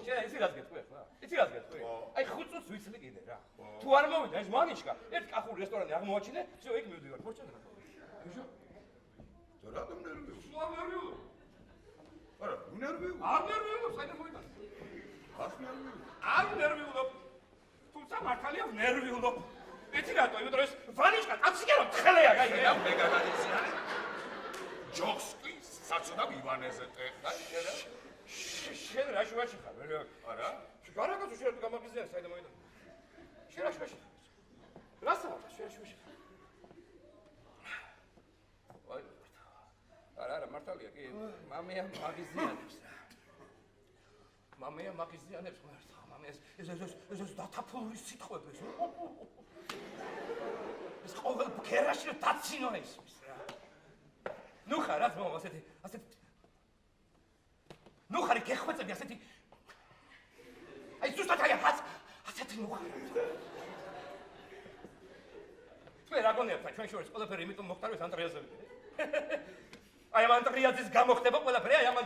შენ იცი რას გეტყვი ახლა? აი 5 წუთს ვიცლი კიდე რა. თუ არ მოვიდა ეს მანიჩკა, ერთ კახური რესტორანი აღმოაჩინე, всё, იქ მივდივარ. მოჩვენე რა. ბიჭო. რატომ ნერვიულობ? არ ნერვიულობ. არა, ნერვიულობ. არ ნერვიულობ, საერთოდ მოვიდა. არ ნერვიულობ. თუმცა მართალია ნერვიულობ. იცი რატო? იმიტომ რომ ეს ვანიჩკა კაცი კი რომ თხელია, გაიგე? მე გაგაგიზიანე. ჯოქსკი საწოდავ ივანეზე ტეხა, შენ რა შუაში ხარ? არა? გარაკაცო შენ გამაგიზიანე, საერთოდ მოვიდა. შენ რა შუაში ხარ? რასა ვარ? შენ შუაში ხარ? არა, მართალია კი, მამია მაგიზიანებს. მამია მაგიზიანებს მართლა, მამია ეს დათაფლული სიტყვები ეს. ეს ყოველ ბქერაში დაცინო ისმის რა. ნუ ხარ რაც მოვა ასეთი. ნუ ხარ გეხვეწები ასეთი. აი ზუსტად აი ასეთი ნუ ხარ. უკვე რა გონიათ ჩვენ შორის ყველაფერი იმიტომ მოხდარებს ანტრიაზე. აი ამ ანტრიაზის გამო ხდება ყველაფერი, აი ამ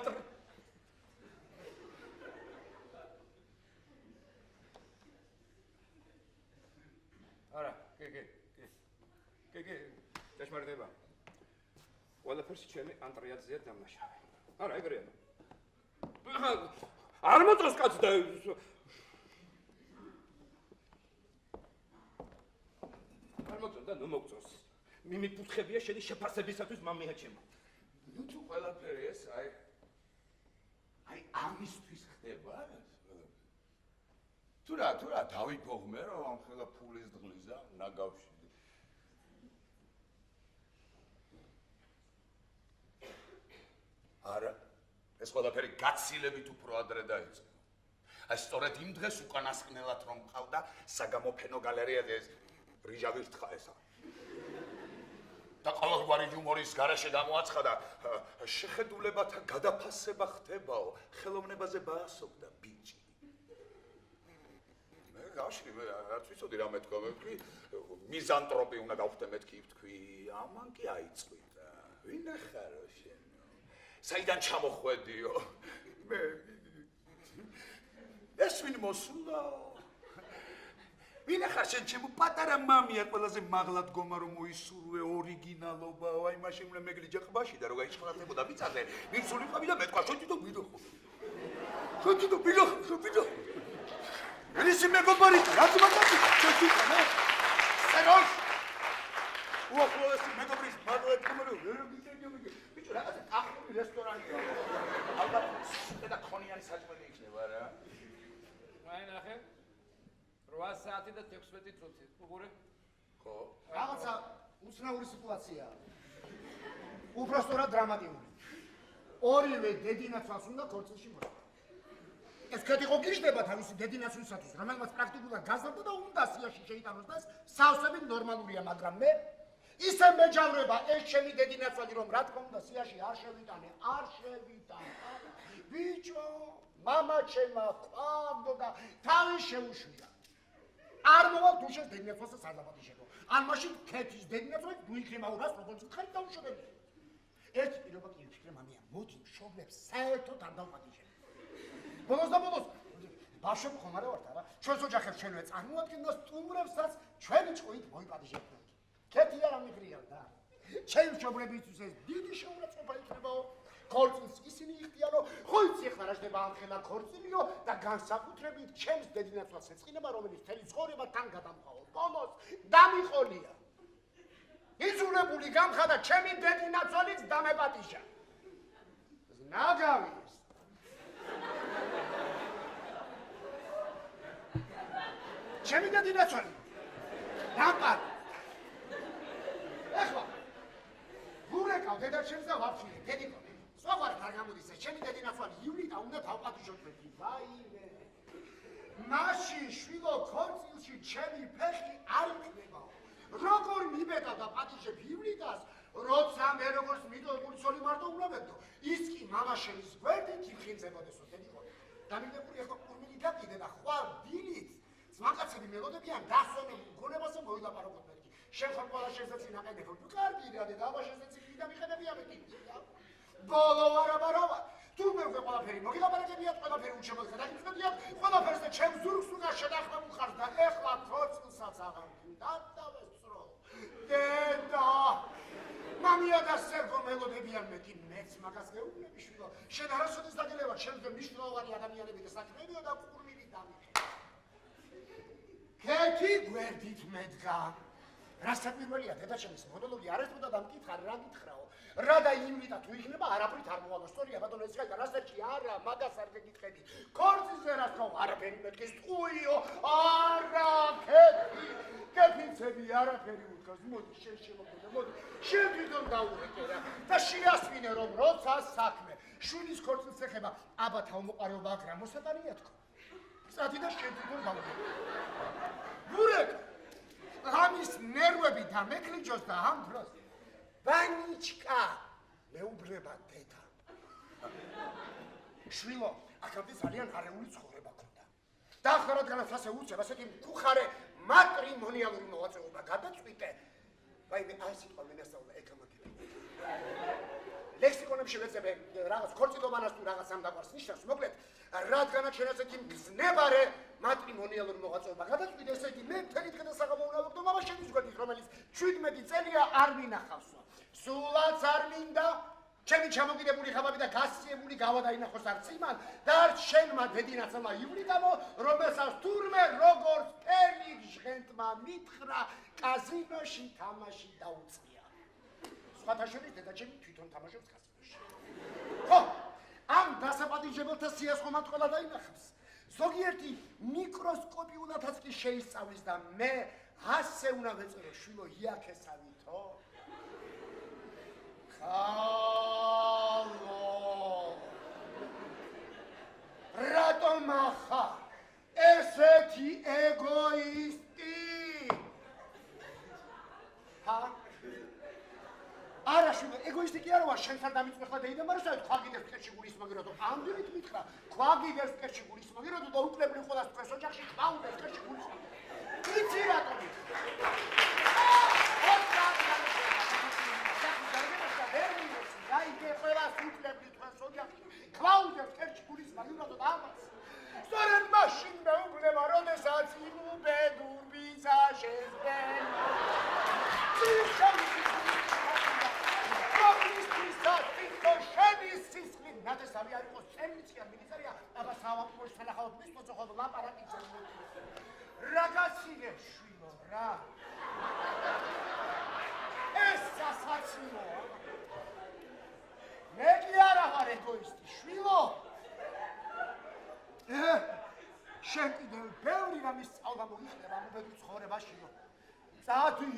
არა, კი, ჭეშმარიტება. ყველაფერს ჩემი ანტრიაზეა დამნაშავე. არა, ეგრეა. არ მოწოს კაც და არ მოწოს და ნუ მოგწოს. მიმიფუთხებია შენი შეფასებისათვის მამია ჩემო. ნუ თუ ყველაფერი ეს აი ამისთვის ხდება. თუ რა დავიფოღმე რომ ამ ხელა ფულის დღლიზა ნაგავში. არა ეს ყველაფერი გაცილებით უფრო ადრე დაიწყო. აი სწორედ იმ დღეს უკანასკნელად რომ ყავდა საგამოფენო გალერეაზე ეს რიჟავი რთხა ესა. და ყოველგვარი იუმორის გარეშე გამოაცხადა შეხედულებათა გადაფასება ხდებაო, ხელოვნებაზე ბაასობდა ბიჭი. მე გაშლი მე რაც ვიცოდი რა მეთქვა, მე ვთქვი მიზანტროპი უნდა გავხდე მეთქი ვთქვი, ამან კი აიწყვიტა. ვინ ახარო შენ? საიდან ჩამოხვედიო? მე ეს ვინ მოსულაო? ვინ ახარ შენ ჩემო პატარა მამია ყველაზე მაღლა დგომა რომ მოისურვე ორიგინალობაო, აი მაშინ უნდა მეგლიჯა ყბაში და რო გაიჩხლათებოდა მიწაზე, მიცულიყავი და მეთქვა შენ თვითონ ვიდოხო. შენ თვითონ ვიდოხო. ისი მეგობარი რაც მაგარი შენ თვითონ სეროს უახლოესი მეგობრის მაღლა დგომა რომ ბიჭო რაღაცა კახური რესტორანია. ალბათ და ქონიანი საჭმელი იქნება რა. აი ნახე 8 საათი და 16 წუთი. უყურე? ხო. რაღაცა უცნაური სიტუაციაა. უпростоრად დრამატიული. ორივე დედინაცვალს უნდა ქორწილში მოსვლა. ეს კეთი ხო გიждდება თავისი დედინაცვლისათვის, რომელმაც პრაქტიკულად გაზარდა და უნდა სიაში შეიტანოს და სავსებით ნორმალურია, მაგრამ მე ისე მეჯავრება ეს ჩემი დედინაცვალი რომ რა თქმა უნდა სიაში არ შევიტანე. ბიჭო, მამა ჩემა ყავდო და თავი შეუშვია. არ მოვალ დუშეს დედინაცვალს სარდაფატიშებო. ან მაშინ ქეთის დედინაცვალი თუ იქნება ურას როგორც ხარ დაუშვებელი. ერთ პირობა კი ვფიქრე მამია, მოდი მშობლებს საერთოდ არ დავპატიშებ. ბოლოს ბავშვები ხომ არა ვართ არა? ჩვენს ოჯახებს ჩვენვე წარმოადგენდა სტუმრებსაც ჩვენი ჭყვით მოიპატიშებთ. ქეთი არ ამიგრიან და ჩემი მშობლებისთვის ეს დიდი შეურაცხყოფა იქნებაო. ქორწილს ისინი იხდიანო, ხო იცი ახლა რა ხდება ამ ხელა ქორწილიო და განსაკუთრებით ჩემს დედინაცვალს ეწყინება, რომელიც მთელი ცხოვრება თან გადამყაო. ბოლოს დამიყოლია. იზოლებული გამხადა ჩემი დედინაცვალიც დამეპატიშა. ნაგავი ჩემი დედინაცვალი დამპარ ეხლა გურეკავ დედაჩემს და ვაფშილე დედიკო სხვაგვარად არ გამოდის ეს ჩემი დედინაცვალი ივლიდა უნდა დავპატიშოთ მეტი ვაიმე მაშინ შვილო ქორწილში ჩემი ფეხი არ იქნებაო როგორ მიბედა და პატიშებ ივლიდას როცა მე როგორც მიდოებული ცოლი მარტო უბრალოდ ის კი მამაშენის გვერდით იფხინძებოდესო დედიკო დამიგებული ახლა ყურმილი დაკიდე და ხვალ დილით მაგაცები მელოდებიან დასვენებულ გონებაზე მოილაპარაკოთ მეთქი. შენ ხომ ყველა შენსაც ინაყენებო. კარგი რადე და აბა შენსაც იქნიდა მიყენებია მეთქი. ბოლო არაბაროვა. თუ მე ყველაფერი მოგილაპარაკებიათ, ყველაფერი უჩემოდგა და იწვდიათ, ყველაფერს და ჩემ ზურგს უნდა შედახმებულ ხარ და ეხლა ქორწილსაც აღარ გინდა დავესწრო. დედა მამია და სერგო მელოდებიან მეთქი. მეც მაგას გეუბნები შვილო. შენ არასოდეს დაგელევა ჩემზე მნიშვნელოვანი ადამიანები და საქმეებია და ყურმილი დამიხე. ქეთი გვერდით მედგა. რასაც პირველია დედაჩემის მონოლოგი არ ესწოდა და მკითხარი რა გითხრაო. რა და იმრიდა თუ იქნება არაფრით არ მოვალო. სწორია ბატონო ეს გაიგა რასაც არა მაგას არ გეკითხები. ქორწილზე რა თქო არაფერი მეთქეს ტყუიო არა ქეთიცები არაფერი უდგას. მოდი შენ შემოგვიდა მოდი შენ თვითონ დაურეკე რა და შეასვინე რომ როცა საქმე შვილის ქორწილს ეხება აბა თავმოყარეობა აქ რა მოსატანია თქო. სტატი და შენ თვითონ დაურეკე. გურეკ ამის ნერვები დამექლიჯოს და ამ დროს ვანიჩკა მეუბრება დედა შვილო აქამდე ძალიან არეული ცხოვრება ქონდა და ახლა რადგანაც ასე უწევ ასეთი მკუხარე მატრიმონიალური მოღვაწეობა გადაწყვიტე ვაიმე აი სიტყვა მენასწავლა ეკამაკები. ლექსიკონებში ვეძებე რაღაც ქორწილობანას თუ რაღაც ამ დაგვარს ნიშნავს, მოკლედ, რადგანაც შენ ასეთი მგზნებარე მატრიმონიალურ მოღვაწეობა გადაწყვიტე, ესე იგი მე მთელი დღე და საღამო ვნავობ მამა შენის გვერდის, რომელიც 17 წელია არ მინახავსო. სულაც არ მინდა ჩემი ჩამოგიდებული ხაბები და გასიებული გავა დაინახოს არც იმან და არც შენმა დედინაცმა ივლიდამო, რომელსაც თურმე როგორც ფერი ჟღენტმა მითხრა კაზინოში თამაში დაუწყია. სხვათა შორის დედაჩემი თვითონ თამაშობს კაზინოში. ხო, ამ დასაპატიჟებელთა სიას ხომად ყველა დაინახავს. ზოგიერთი მიკროსკოპიულადაც კი შეისწავლის და მე ასე უნდა ვეწერო შვილო იაქესავითო. ხალო რატომ ახარ ესეთი ეგოისტი? არა შვილო, ეგოისტი კი არა ვარ, შენთან დამიწმეხლა დაიდა, მაგრამ საერთოდ ქვა გიდევს ტყეში გულისმაგირო თუ ამდენით მითხრა, ქვა გიდევს ტყეში გულისმაგირო თუ და უკლებლივ ყველას თქვენს ოჯახში ქვა უდევს ტყეში გულისმაგირო. იცი რატომ? დაიგე ყველას უკლებლივ თქვენს ოჯახში ქვა უდევს ტყეში გულისმაგირო და ამას. სწორედ მაშინ მეუბნება, როდესაც იმუბედურ ვიზაჟებს დენა. ნათესავი არ იყოს წელიწი არ მინიწერია, აბა საავადმყოფოს თანახავად მისწოწო ხოლმე ლაპარაკი ძებნო. რა გაცილე შვილო რა? ეს სასაცილოა. მე კი არა ვარ ეგოისტი შვილო. შენ კიდევ ბევრი რამის სწავლა მოიხდება ამ უბედურ ცხოვრებაშიო. წადი!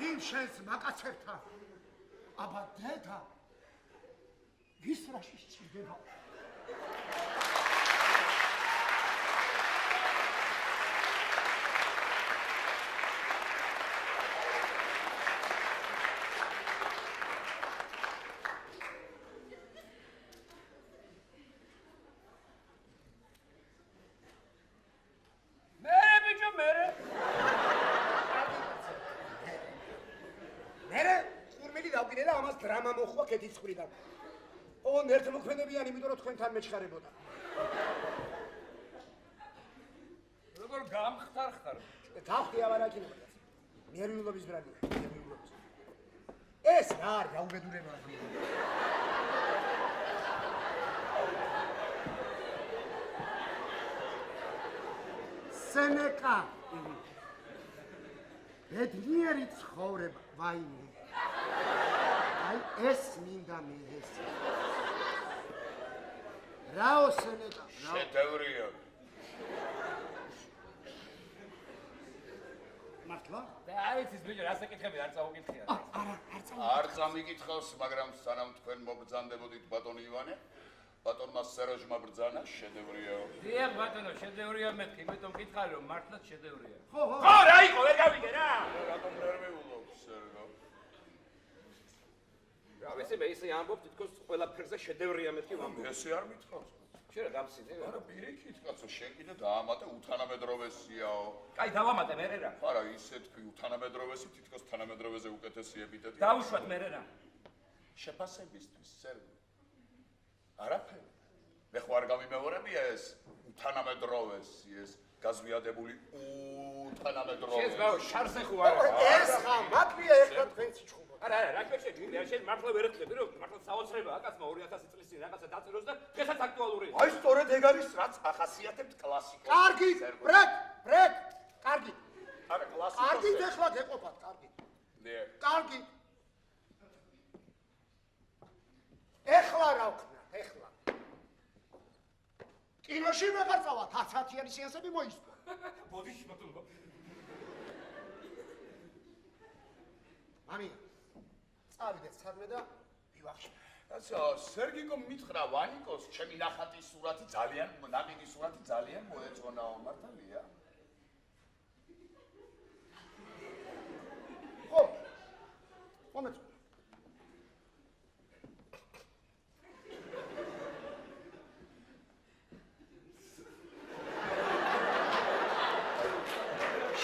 იმ შენს მაკაცებთან აბა დედა ვის რაში სჭირდება? დრამა მოხვა კეთის ხრიდან. ოღონ ერთ მოქმედებიანი, იმიტომ რომ თქვენთან მეჩხარებოდა. როგორ გამხდარ? გავხდი ავარაკინო. მიერვილობის ბრალია, მიერვილობის. ეს რა არის, რა უბედურება? სენეკა. ბედნიერი ცხოვრება, ვაიმე. ეს მინდა მე ეს. რაო სენეკა, რა? შედევრია. მართლა? და არის ის ბიჭო, რას ეკითხები, არ წაუკითხია. არა, არ წამიკითხავს, მაგრამ სანამ თქვენ მოგბრძანდებოდით ბატონი ივანე, ბატონმა სეროჟმა ბრძანა, შედევრია. დიახ ბატონო, შედევრია მეთქი, იმიტომ მკითხარი რომ მართლაც შედევრია. ხო, რა იყო, ვერ გავიგე რა. რატომ ნერვიულობს, სერგო? ესე მე ისე ამბობ, თითქოს ყველაფერზე შედევრია მეთქი ვამბობ. ესე არ მithავს. შენ რა გამსინე? არა, პირიქით, კაცო, შენ კიდე დაამატე უთანამედროვესიაო. კაი, დავამატე მე რა. არა, ისე თქვი უთანამედროვესი, თითქოს თანამედროვეზე უკეთესი ეპიტეტია. დავუშვათ მე რა. შეფასებისთვის, სერგო. არაფერი. მე ხო არ გამიმეორებია ეს უთანამედროვესი, ეს გაზვიადებული უთანამედროვესი. შენ გაო შარზე ხო არა? ეს ხა მაკლია ეხლა თქვენს ჩხუბ. არა, რა შეგვიძლია, შენ მართლა ვერ ეხლები, რომ მართლა საოცრებაა, კაცმა 2000 წლის წინ რაღაცა დაწეროს და დღესაც აქტუალურია. აი სწორედ ეგ არის, რაც ახასიათებთ კლასიკოს. კარგი, ბრეკ, კარგი. არა, კლასიკოს. კარგი, ეხლა გეყოფათ, კარგი. ნე. კარგი. ეხლა რა ვქნა, ეხლა. კინოში ვეღარ წავა, 10-10-იანი სეანსები მოისვა. ბოდიში ბატონო. მამია. წავიდეთ სადმე და ვივახშე. ასე, სერგიკო მითხრა ვანიკოს, ჩემი ნახატის სურათი ძალიან, ნაყიდი სურათი ძალიან მოეწონაო, მართალია? ხო. მომეწონა.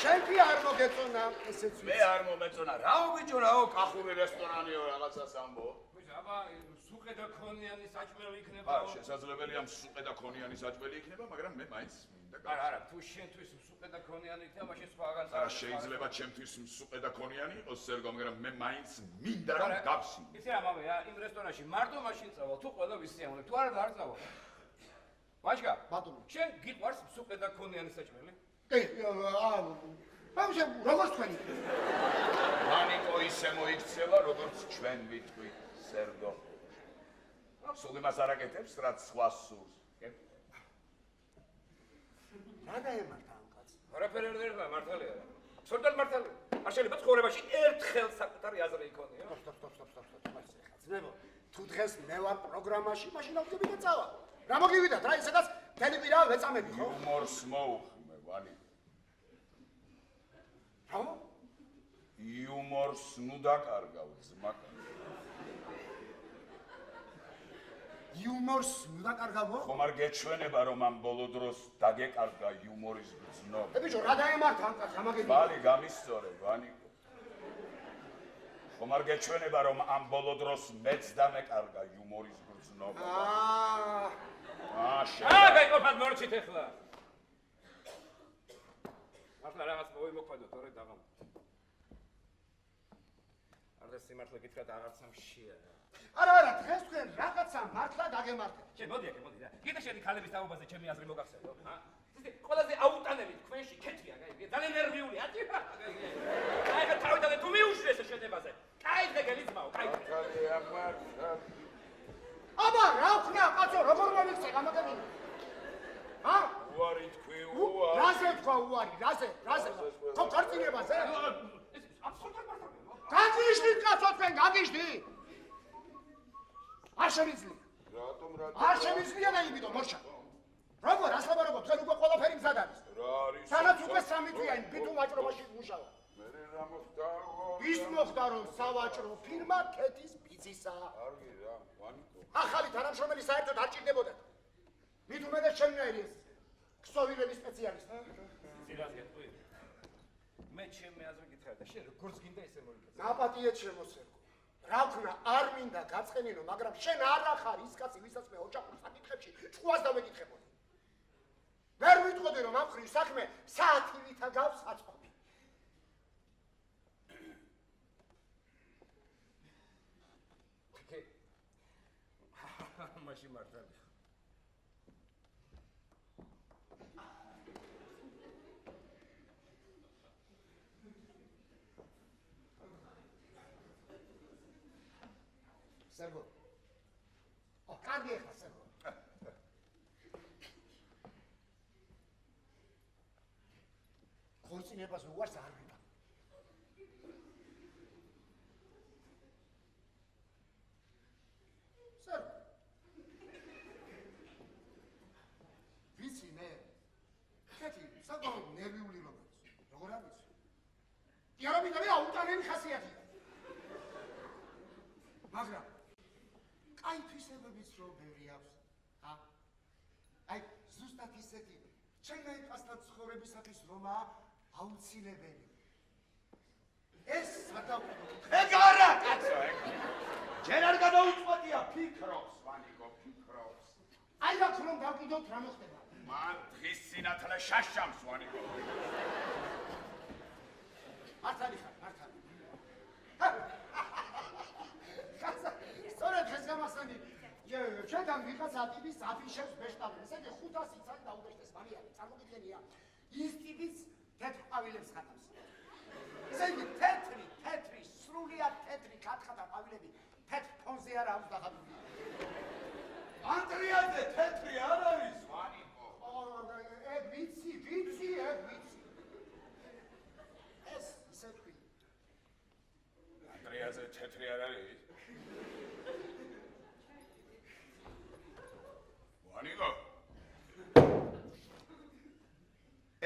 ჩემი არ მოგეწონა ესეც მე არ მომეწონა. რაო ბიჭო, რაო, კახური რესტორანიო რაღაცას ამბო. აბა სუყე და ქონიანი საჭმელი იქნება. არა, შესაძლებელია სუყე და ქონიანი საჭმელი იქნება, მაგრამ მე მაინც მინდა. არა, თუ შენთვის სუყე და ქონიანი იქნება, მაშინ სხვაგან არა, შეიძლება ჩემთვის სუყე და ქონიანი იყოს, სერგო, მაგრამ მე მაინც მინდა რომ გავსი. იცი რა მამია, იმ რესტორანში მარტო მაშინ წავალ, თუ ყველა ვისიამოვნებ, თუ არა არ წავალ. ვაჟკა, ბატონო, შენ გიყვარს სუყე და ქონიანი საჭმელი? კი, ბავშვი, როგორც თქვენი. მანიკო ისე მოიქცევა, როგორც ჩვენ ვიტყვი, სერგო. სულ იმას არ აკეთებს, რაც სხვა სურს. რა დაემართა ამ კაცს? არაფერი არ დაერთა, მართალია რა. სულ მართალია. არ შეიძლება ცხოვრებაში ერთხელ საკუთარი აზრი იქონია. სტოპ. ძმებო, თუ დღეს მე ვარ პროგრამაში, მაშინ ავგები და წავალ. რა მოგივიდათ რა ისედაც თელი პირა ვეწამები ხო? იუმორს მოუხმე, ვანი. რა? იუმორს ნუ დაკარგავ, ძმაკა. იუმორს ნუ დაკარგავო? ხომ არ გეჩვენება რომ ამ ბოლო დროს დაგეკარგა იუმორის გრძნობა. ბიჭო, რა დაემართა ამ კაცს? ამაგები. ბალი გამისწორე, ვანიკო. ხომ არ გეჩვენება რომ ამ ბოლო დროს მეც დამეკარგა იუმორის გრძნობა. გაიყოფათ მორჩით ახლა. მართლა რაღაც მოვიმოქმედო, თორე დაღამ. არდა სიმართლე გითხრათ აღარც ამ შეა. არა, დღეს თქვენ რაღაცა მართლა დაგემართეთ. შენ მოდი აქ, მოდი რა. კიდე შენი ქალების თაობაზე ჩემი აზრი მოგახსენო, ჰა? ისე ყველაზე აუტანელი თქვენში ქეთია, გაიგე? ძალიან ნერვიული, ათი. აი, ხა თავიდან თუ მიუშვი ეს შედებაზე. კაი, გელიცმაო, კაი. აბა, რა ვქნა, კაცო, როგორ მომიქცე გამაგები? ჰა? უარი თქვი, უარი. რაზე თქვა უარი, რაზე? თო ქორწინებაზე? აბსოლუტურად მართალია. გაგიჟდით კაცო თქვენ, გაგიჟდით? არ შემიძლია. რატომ არ შემიძლია და იმიტომ მორჩა. როგორ ასლაბარობო, თქვენ უკვე ყველაფერი მზად არის. რა არის? სანაც უკვე 3 თვიანი ბიტუ ვაჭრობაში მუშაობ. მე რა მოხდა? ის მოხდა რომ სავაჭრო ფირმა ქეთის პიცისა. კარგი რა, ვანიკო. ახალი თანამშრომელი საერთოდ არ ჭირდებოდათ. მით უმეტეს ჩემნაირი ეს ქსოვილების სპეციალისტი. სირაზია თქვი. მე ჩემი აზრი გითხრა და შენ როგორც გინდა ესე მოიქცე. ნაპატიეთ შემოსერგო. რა ვქნა, არ მინდა გაწყენინო, მაგრამ შენ არ ახარ ის კაცი, ვისაც მე ოჯახურ საკითხებში ჭკუას დავეკითხებოდი. ვერ ვიტყოდი რომ ამ ხრის საქმე საათივითა გავს საწყობი. მაშინ მართალია. სერგო. კარგი ახლა სერგო. ხორცინებას უარს არ ვიდა. სერგო. ვიცი მე. კეთი, საკმაოდ ნერვიული როგორ არის? იარა მინდა მე აუტანელი ხასიათია. მაგრამ აი თვისებებიც რომ ბევრი აქვს, ჰა? აი ზუსტად ისეთი ჩემნაირ კაცთან ცხოვრებისათვის რომაა აუცილებელი. ეს სადავო ეგ არა კაცო, ეგ ჯერ არ გადაუწყვეტია ფიქრობს, ვანიკო, ფიქრობს. აი რა რომ გავკიდოთ რა მოხდება. მან დღის სინათლე შაშამს, ვანიკო. მართალი ხარ, მართალი. სწორედ დღეს გამახსენდი. ჩვენთან ვიღაცა ტიპის აფიშებს ბეშტავენ. ესე იგი 500 იცანი დაუბეჭდეს მარიალი. წარმოგიდგენია. ის ტიპიც თეთრ ყვავილებს ხატავს. ესე იგი თეთრი, სრულიად თეთრი კათხა და ყვავილები თეთრ ფონზე არ აქვს დაღებული. ანტრიაზე თეთრი არ არის, ვანიკო. ეგ ვიცი. ეს ისე თქვი. ანტრიაზე თეთრი არ არის? ვანიკო.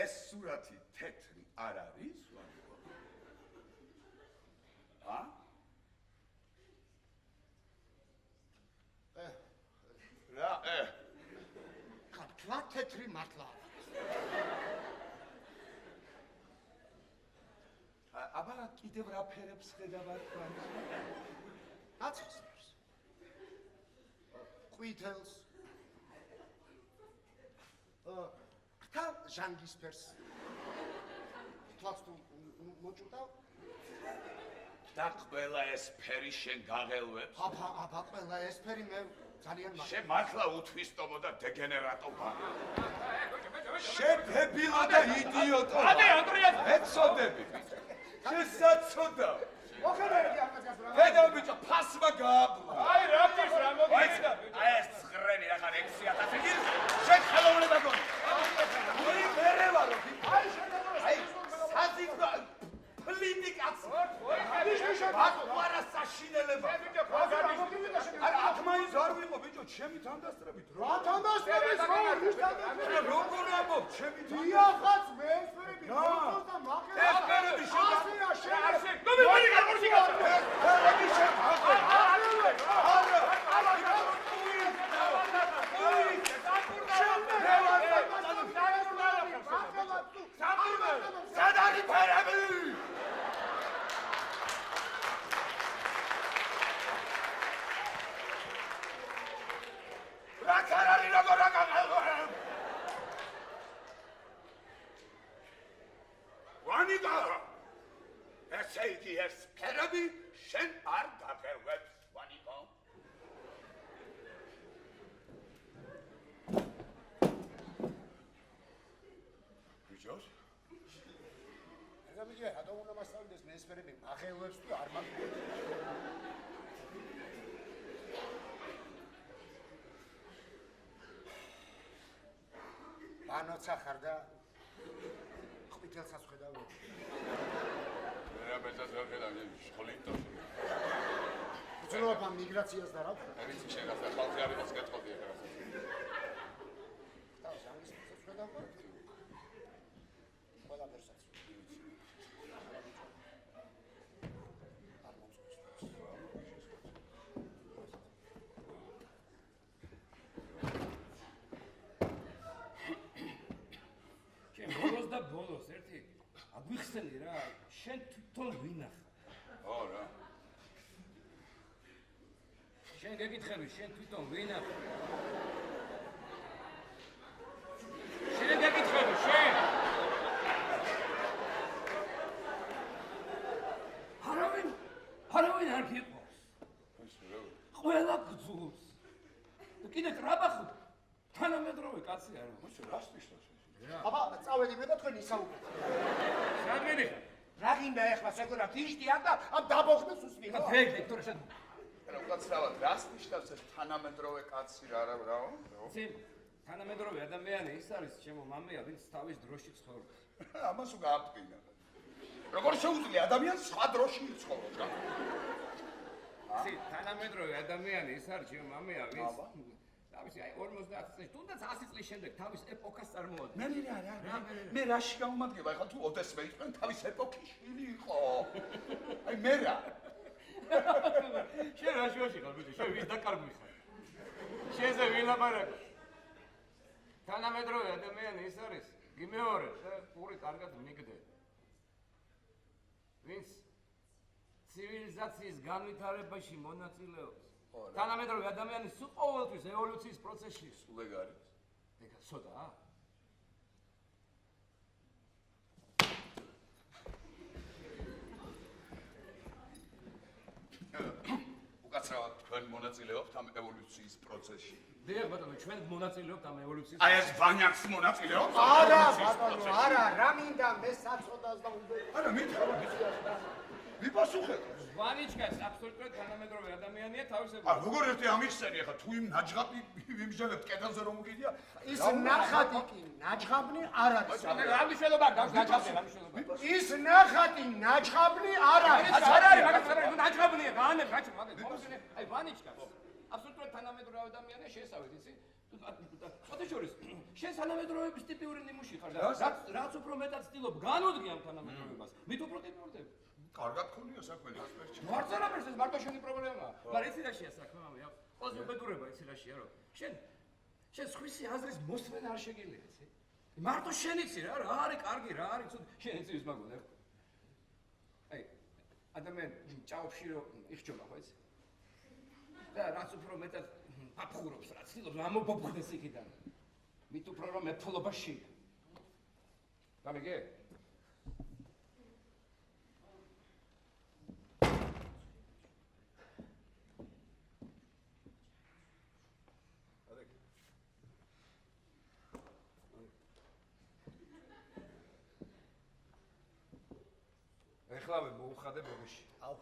ეს სურათი თეთრი არ არის, ვანიკო? ჰა? რა, თვა თეთრი მართლა. კიდევ რა ფერებს ხედავთ თქვენ? აცისფერს. ყვითელს. ხთა ჟანგისფერს. თვალს თუ მოჭუდა? და ყველა ეს ფერი შენ გაღელვებს? აბა, ყველა ეს ფერი მე ძალიან მაგ. შენ მართლა უთვისტობო და დეგენერატო ვარ. შენ დებილო და იდიოტო. ადე ანდრია ეცოდები. შენ საცოდა. ოხერები ახაც რა. ფედო ბიჭო ფასმა გააბლა. აი რა გის რა მოგიწდა აი ეს ცხრენი ახლა 6000 იგი შენ ხელოვნება გონი. ორი მერე ვარო. აი შენებო. აი საზიძო პლიტი კაცი. ვარა საშინელება. აი აქ მაინც არ ვიყო ბიჭო ჩემი თანდასწრებით. რა თანდასწრებით რა? ვის თანდასწრებით? როგორ ამბობ ჩემი დიახაც მე ესპერები მოწოს და მაკერა. ესპერები შენ ასია შენ. ნუ მე გარკვევაში გასა ესპერები შენ სადარი ფერები რა კარალი როგორ აგაღალვებ ვანიკა ესე იგი ეს ფერები შენ არ გაგელვებს ვანიკა ბიჭოს რა ბიჭო, რატომ უნდა მასწავლდეს მე ესპერები აღელვებს თუ არ მაგ. ანოცა ხარ და ყვითელსაც ხედავ. რა ბეძას ვერ ხედავ შხოლიტო უცნობ მიგრაციას და რა ვქნა. არის შენ რა ხალხი არ იყოს გეტყობია რა და ჟანგისფერსაც ხედავ. ყველა ვერსაც. ბოლოს ერთი აგვიხსენი რა შენ თვითონ ვინახა ო რა შენ გეკითხები შენ თვითონ ვინახა შენ გეკითხები შენ არავინ არ გიყვარს ყველა გძულს და კიდე ტრაბახო თანამედროვე კაცი არ ვარ რას ნიშნავს აბა, წავედი მე და თქვენ ისაუბრეთ. საგენი რა გინდა ეხლა შეგონა ფიშტი არ და ამ დაბოხდეს უსმენო. დიექტორ შენ რა უკაცრავად რას ნიშნავს ეს თანამედროვე კაცი რა რაო? ცი თანამედროვე ადამიანი ის არის ჩემო მამია ვინც თავის დროში ცხოვრობს. ამას უგააფტკინა. როგორ შეუძლია ადამიანს სხვა დროში იცხოვროს რა? ცი თანამედროვე ადამიანი ის არის ჩემო მამია ვინც თავისი აი 50 წლის თუნდაც 100 წლის შემდეგ თავის ეპოქას წარმოადგენს. მე რაში გამომადგება ახლა თუ ოდესმე იყვნენ თავის ეპოქის შვილი იყო. აი მე რა. შენ რა შუაში ხარ ბიჭო? შენ ვის დაკარგვი ხარ? შენზე ვილაპარაკო. თანამედროვე ადამიანი ის არის გიმეორე და პური კარგად მიგდე. ვინც ცივილიზაციის განვითარებაში მონაწილეობს. თანამედროვე ადამიანი სულ ყოველთვის ევოლუციის პროცესში სულ ეგ არის. ეგ ცოტა უკაცრავად თქვენ მონაწილეობთ ამ ევოლუციის პროცესში. დიახ ბატონო ჩვენ მონაწილეობთ ამ ევოლუციის აი ეს ბანაკს მონაწილეობს? არა, ბატონო, არა, რა მინდა მე საწოდას და უნდა. არა, მითხარ ვიპასუხეთ. ვანიჩკაც აბსოლუტურად თანამედროვე ადამიანია თავისებური. როგორ ერთი ამიხსენი ახლა თუ იმ ნაჯღაპი ვიმჟელებთ კედელზე რომ უკიდია? ის ნახატი კი ნაჯღაბნი არ არის. რა მნიშვნელობა გაქვს ნაჯღაბზე რა მნიშვნელობა? ის ნახატი ნაჯღაბნი არ არის. არ არის მაგას არ არის ნაჯღაბნია გაანებ რაჭო მაგას მომსწრე აი ვანიჩკაც აბსოლუტურად თანამედროვე ადამიანია შესავით იცი? ხოთე შორის შენ თანამედროვეების ტიპიური ნიმუში ხარ და რაც უფრო მეტად ცდილობ განუდგე ამ თანამედროვეობას მით უფრო ტიპურდები. კარგად ქონია საქმე ასპერჩი. მარც არაფერს ეს მარტო შენი პრობლემაა. მაგრამ იცი რაშია საქმე მამია? ყველაზე უბედურება იცი რაშია რომ შენ სხვისი აზრის მოსმენა არ შეგიძლია იცი? მარტო შენ იცი რა არის კარგი რა არის ცუდი შენ იცი ის მაგონა. აი ადამიანი ჭაობში რომ იხჯობა ხო იცი? და რაც უფრო მეტად აფხურობს, რაც ცდილობს ამობობხდეს იქიდან. მით უფრო რომ მეფლობაში. გამიგე? ეხლავე მოუხადე ბოგიში. აუ.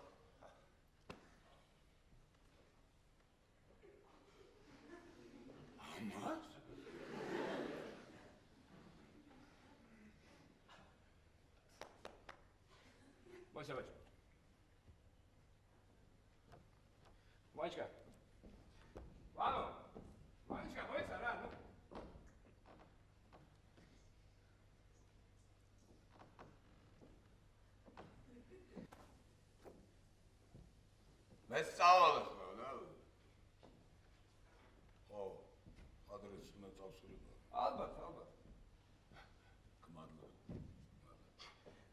ამას? მოიცა ბაჭო. ვაჭკა. ვანო. ვაჭკა მოიცა რა, ნუ. მე სწავლობ ხო, რა? ხო, ადრეს უნდა წავსულიყო. ალბათ. გმადლობ.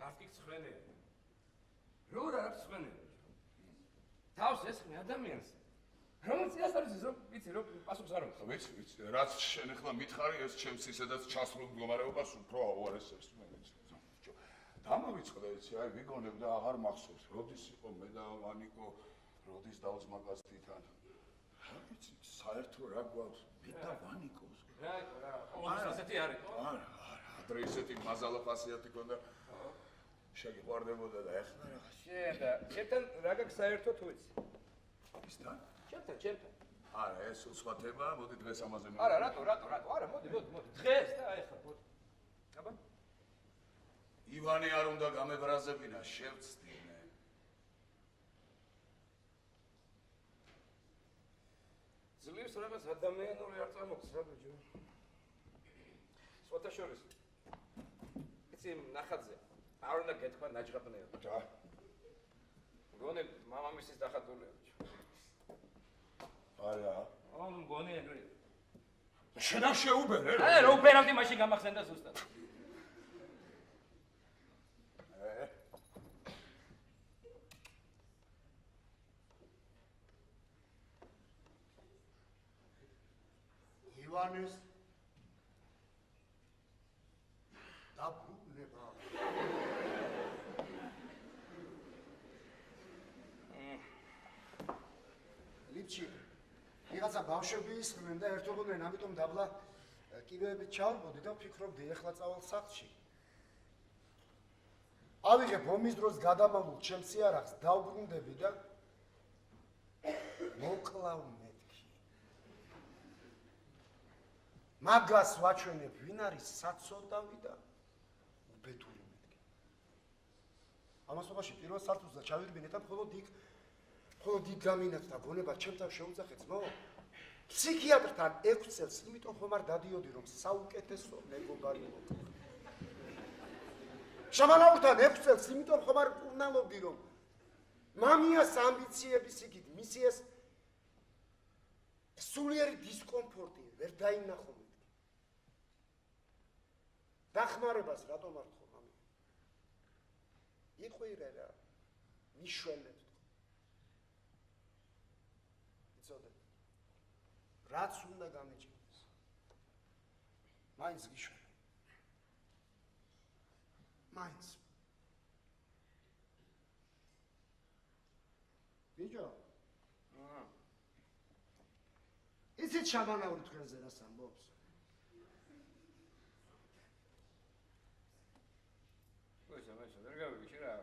აფიქ ცხენია. რო რა ცხენია. თავს ესხმე ადამიანს. რომელიც იასტარის რომ ვიცი რომ პასუხს არ აქვს. ვიცი, რაც შენ ახლა მითხარი ეს ჩემს ისედაც ჩასრულ მდგომარეობას უფრო აუარესებს მე ვიცი. დამავიწყდა იცი, აი ვიგონებ და აღარ მახსოვს. როდის იყო მე და ვანიკო, როდის დავწმაკას თვითონ. რა ვიცი, საერთო რა გვაქვს მე და ვანიკოს. რა, ყოველთვის ასეთი არის. არა, ადრე ისეთი მაზალა ხასიათი ქონდა. შეგიყვარდებოდა და ეხლა რა. შენ და ჩემთან რა გაქვს საერთო თუ იცი? ისთან? ჩემთან. არა, ეს სხვა თემაა, მოდი დღეს ამაზე არა, რატო? არა, მოდი. დღეს და აი ხა, მოდი. აბა. ივანე არ უნდა გამებრაზებინა, შევწდინე. ძლივს რაღაც ადამიანური არ წამოქვს რა ბიჭო. სხვათა შორის. იცი ნახატზე არ უნდა გეთქვა ნაჯღაპნეო. და მგონი მამამისის დახატულია ბიჭო. არა. მგონი ეგრე. შენ არ შეუბერე რა. რა უფერავდი მაშინ გამახსენდა ზუსტად. ივანეს დაბრუნება. ლიფჩი ვიღაცა ბავშვები ისხდნენ და ერთობოდნენ, ამიტომ დაბლა კიბეებით ჩავარბოდი და ვფიქრობდი ეხლა წავალ სახლში. ავიღებ ომის დროს გადამამულ ჩემს იარაღს, დავბრუნდები და მოკლავ მეთქი. მაგას ვაჩვენებ, ვინ არის საცოდავი და უბედური მეთქი. ამასობაში პირველ სართულზე ჩავირბინე და მხოლოდ იქ გამინაცდა გონება ჩემთან შეუძახე ძმაო. ფსიქიატრთან 6 წელს, იმიტომ ხომ არ დადიოდი რომ საუკეთესო მეგობარი მოქნა. შამალაურთან 6 წელს, იმიტომ ხომ არ კურნალობდი რომ მამიას ამბიციების იქით მისი ეს სულიერი დისკომფორტი ვერ დაინახო მეთქი. დახმარებას რატომ არ თქო მამია? იყვირე რა, მიშველებ. იცოდე, რაც უნდა გამეჭირდეს. მაინც გიშველი. მაინც. ბიჭო. იცით შაბანაური თქვენზე რას ამბობს? ვერ გავიგე რა.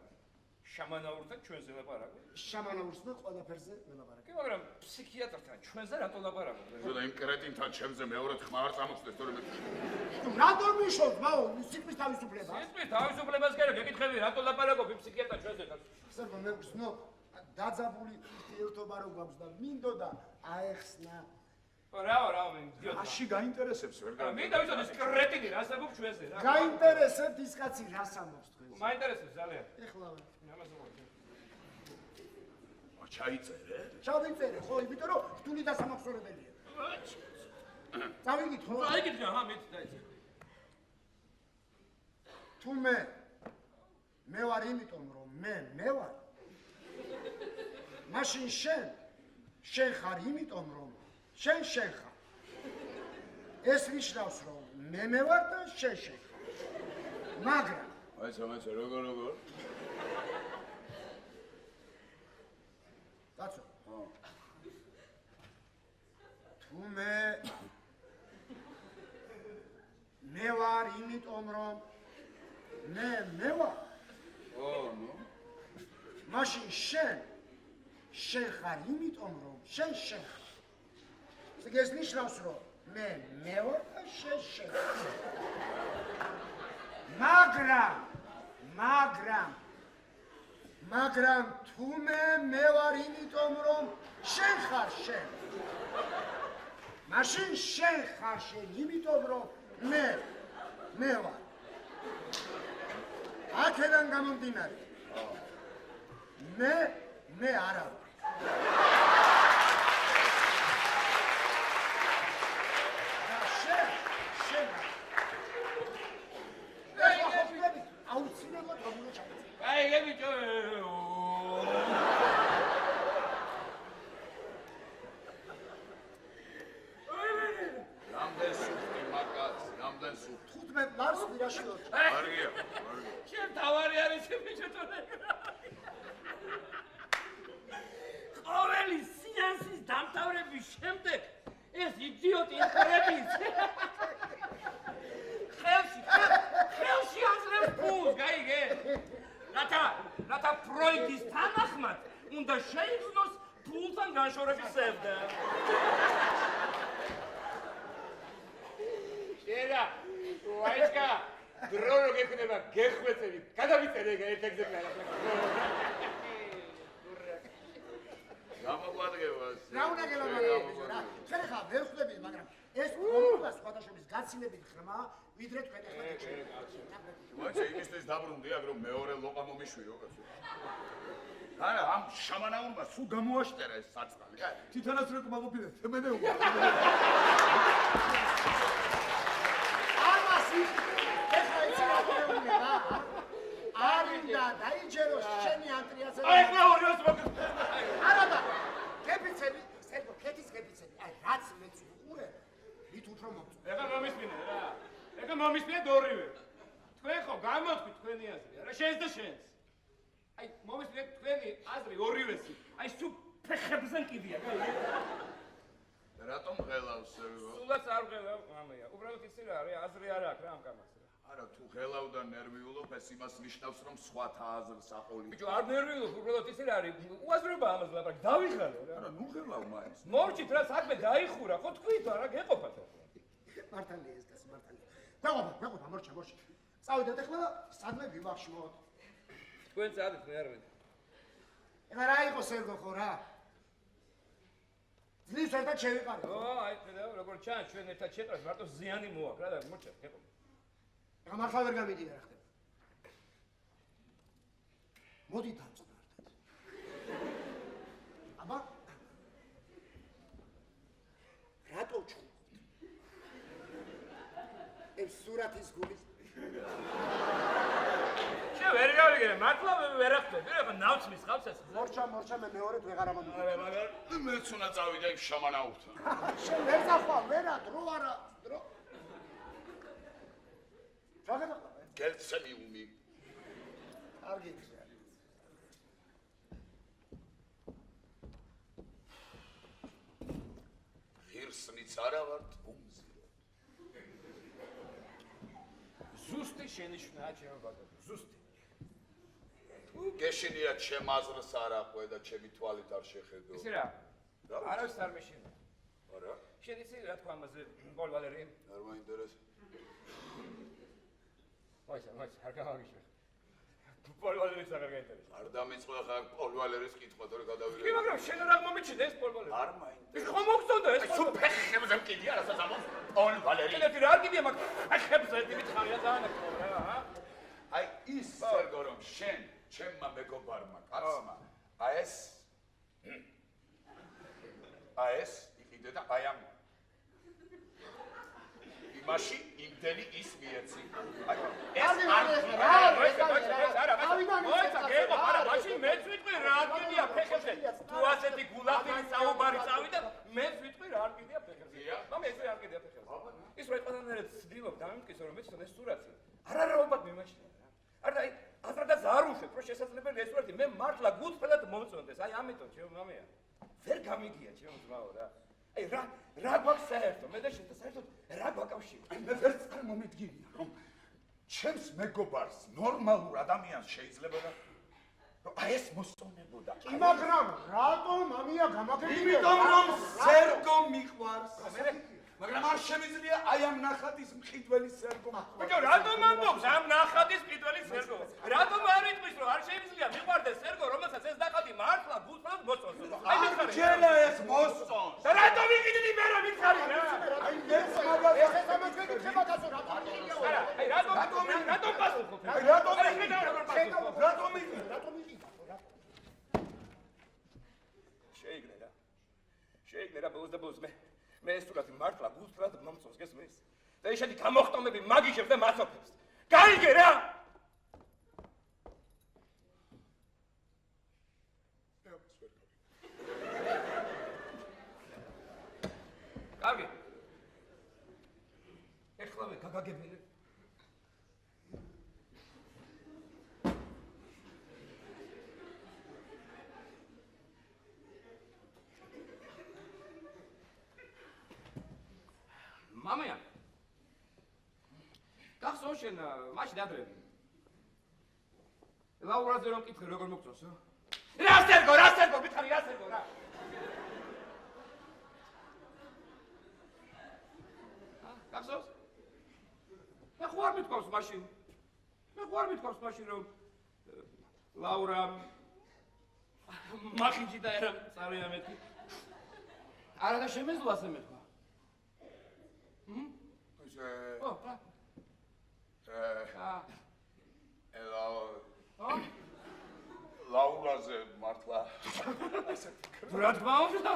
შამანაურთან ჩვენზე ლაპარაკო. შამანაურსთან ყველაფერზე ველაპარაკე. კი, მაგრამ ფსიქიატრთან ჩვენზე რატო ლაპარაკობ? ზოდა იმ კრეტინთან ჩემზე მეორე ხმა არ წამოხდეს, თორემ რატომ მიშოვ, მაო, სიტყვის თავისუფლება? სიტყვის თავისუფლებას კი არა, გეკითხები, რატო ლაპარაკობ იმ ფსიქიატრთან ჩვენზე? ხსერბა მე გრძნო, დაძაბული ერთობა რო გვაქვს და მინდოდა აეხსნა. რა, მინდოდა. აში გაინტერესებს ვერ რა, მინდა ვიცოდი ეს კრეტინი რას ამბობს ჩვენზე რა. გაინტერესებთ ის კაცი რას ამბობს თქვენს? მაინტერესებს ძალიან. ეხლავე. ამაზე ვარ. ჩაიწერე? ჩავიწერე, ხო, იმიტომ რომ რთული დასამახსოვრებელია. წავიგით ხო? აიგიდგა, მეც დაიწერე. თუ მე ვარ იმიტომ რომ მე ვარ, მაშინ შენ ხარ იმიტომ რომ შენ ხარ. ეს ნიშნავს რომ მე ვარ და შენ ხარ. მაგრამ მაიცა როგორ? კაცო. თუ მე ვარ იმიტომ რომ მე ვარ. მაშინ შენ ხარ იმიტომ რომ შენ ხარ. ეს ნიშნავს რომ მე ვარ და შენ ხარ. მაგრამ თუ მე ვარ იმიტომ რომ შენ ხარ შენ. მაშინ შენ ხარ შენ იმიტომ რომ მე ვარ. აქედან გამომდინარე მე არა ვარ. შენ აუცილებლად რომ ჩაიწერე. აი გებიჭო. რამდენ სუფთი 15 ლარს ვირაში ვარ. კარგია. შენ თავარი არის ბიჭო თორე. ყოველი სეანსის დამთავრების შემდეგ ეს იდიოტი ხრების ხელში აზრებს ფულს, გაიგე? რათა ფროიდის თანახმად უნდა შეიქმნოს ფულთან განშორების სევდა. შეერა, ვაიჩკა, დრო რო გექნება გეხვეწები, გადავიწერე ერთ ეგზემპლარად. გამოგვადგებას. რა უნდა გელაპარაკო რა? ხერ ხა ვერ ხვდები, მაგრამ ეს პრობლემა სხვადასხვების გაცილებით ხმა, ვიდრე თქვენ ახლა გეჩვენებთ. მოიცა იმისთვის დაბრუნდი აქ რომ მეორე ლოყა მომიშვიო კაცო. არა, ამ შამანაურმა სულ გამოაშტერა ეს საწყალი. თითონაც რო მოგფიდე, თემენეულა. ამასი ეხლა იცი რა გეუბნება რა? არინდა დაიჯეროს შენი ანტრიაზე. აი მე ორიოს მოგ არა და კეპიცები, სერგო, კეთის კეპიცები. აი რაც მეც უყურე, მით უფრო მოგწ. ეხლა მომისმინე რა. ეხლა მომისმინეთ ორივე. თქვენ ხო გამოთქვით თქვენი აზრი, არა შენს და შენს. აი მომისმინეთ თქვენი აზრი ორივესი. აი სულ ფეხებზე კიდია, გაიგე? რატომ ღელავს სერგო? სულაც არ ვღელავ, მამია. უბრალოდ იცი რა არის, აზრი არ აქვს რა ამ კამას რა. არა, თუ ღელავ და ნერვიულობ, ეს იმას ნიშნავს, რომ სხვათა აზრს აყოლი. ბიჭო, არ ნერვიულობ, უბრალოდ იცი რა არის, უაზრობა ამას ლაპარაკი, დავიღალე რა. არა, ნუ ღელავ მაინც. მორჩით რა საქმე დაიხურა, ხო თქვით რა, გეყოფათ ახლა. მართალია ეს კაცი, მართალია. დაყოფა, მორჩა. წავიდეთ ახლა სადმე ვივახშმოთ. თქვენ წადით, მე არ ვედი. ეხლა რა იყო სერგო ხო რა? ძლივს ერთად შევიყარეთ. აი ხედავ, როგორ ჩანს, ჩვენ ერთად შეყრას, მარტო ზიანი მოაქვს რა და მორჩა, გეყოფ. ეხლა მართლა ვერ გამიდია რა ხდება. მოდი დავწოდოთ. აბა რატო ჩხუბობთ? ეს სურათის გული ვერ გავიგე, მართლა ვერ ახდები, რა ნავცმის ხავს ეს. მორჩა მე მეორედ ვეღარ ამომიგე. მაგრამ მეც უნდა წავიდე იმ შამანაურთან. შენ ვერ დახვალ, ვერა, დრო არა, დრო. რა გადაყვა? გელცემი უმი. კარგი ხარ. ღირსნიც არა ვარ, უმზირო. ზუსტი შენიშვნაა ჩემო ბატონო, ზუსტი. გეშინია ჩემ აზრს არ აყვე და ჩემი თვალით არ შეხედო. იცი რა? არავის არ მეშინა. არა? შენ იცი რა თქვა ამაზე პოლ ვალერი? არ მაინტერესებს. მოიცა, არ გამაგიშვა. პოლ ვალერის აღარ გაინტერესებს. არ დამიწყო ხა პოლ ვალერის კითხვა, თორე გადავიღე. კი, მაგრამ შენ რა მომიჩნდა ეს პოლ ვალერი? არ მაინტერესებს. ხო მოგწონდა ეს? სულ ფეხებზე მკიდია, რასაც ამბობს პოლ ვალერი. ეს რა გიდია, მაგრამ ფეხებზე დიმითხარია ძალიან აკრა რა. აი ის სერგო რომ შენ ჩემმა მეგობარმა კაცმა ეს იყიდე და აი ამ იმაში იმდენი ის მიეცი. აი ეს არ მოიცა, გეყო, არა, მაშინ მეც ვიტყვი რა გიდია ფეხებზე. თუ გამიმტკიცო რომ მეცნე სურათი არარაობად მიმაჩნია რა. არა აი აზრადაც არ უშვებ რომ შესაძლებელია ეს სურათი მე მართლა გულწრფელად მომწონდეს. აი ამიტომ ჩემო მამია ვერ გამიგია ჩემო ძმაო რა. აი რა გვაქვს საერთო მე და შენ და საერთოდ რა გვაკავშირებს? მე ვერ წარმომიდგენია რომ ჩემს მეგობარს ნორმალურ ადამიანს შეიძლება რომ აი ეს მოსწონებოდა. მაგრამ რატომ მამია გამაგრებული? იმიტომ რომ სერგო მიყვარს. მაგრამ არ შემიძლია აი ამ ნახატის მყიდველი სერგო მიყვარს. ბიჭო რატომ ამბობს ამ ნახატის მყიდველი სერგო? რატომ არ იტყვის რომ არ შემიძლია მიყვარდეს სერგო რომელსაც ეს ნახატი მართლა გულწრფელად მოსწონს? აი მითხარი ჯელა ეს მოსწონს. და რატომ იყიდი მე რა მითხარი რა? აი ეს მაგას ეს ამაჩვენი ხება გასო რატომ იყიდია? არა აი რატომ პასუხობ? აი რატომ რატომ იყიდა? შეიგნე რა ბოლოს და ბოლოს მე ეს სურათი მართლა გულწრფელად მომწონს გესმის? და ისეთი გამოხტომები მაგიჟებს და მასოფებს. გაიგე რა? კარგი. ეხლა გაგაგებინე. მამია. გახსოვს შენ მაშინ ადრები. ლაურაზე რომ მკითხე როგორ მოგწონს? რა სერგო მითხარი რა სერგო რა? გახსოვს? მე ხო არ მithქვავს მაშინ რომ ლაურა მახინჯი და ერა წარია მეთქი. არა და შემეძლო ასე მეთქვა. ლაურაზე მართლა რა თქმა უნდა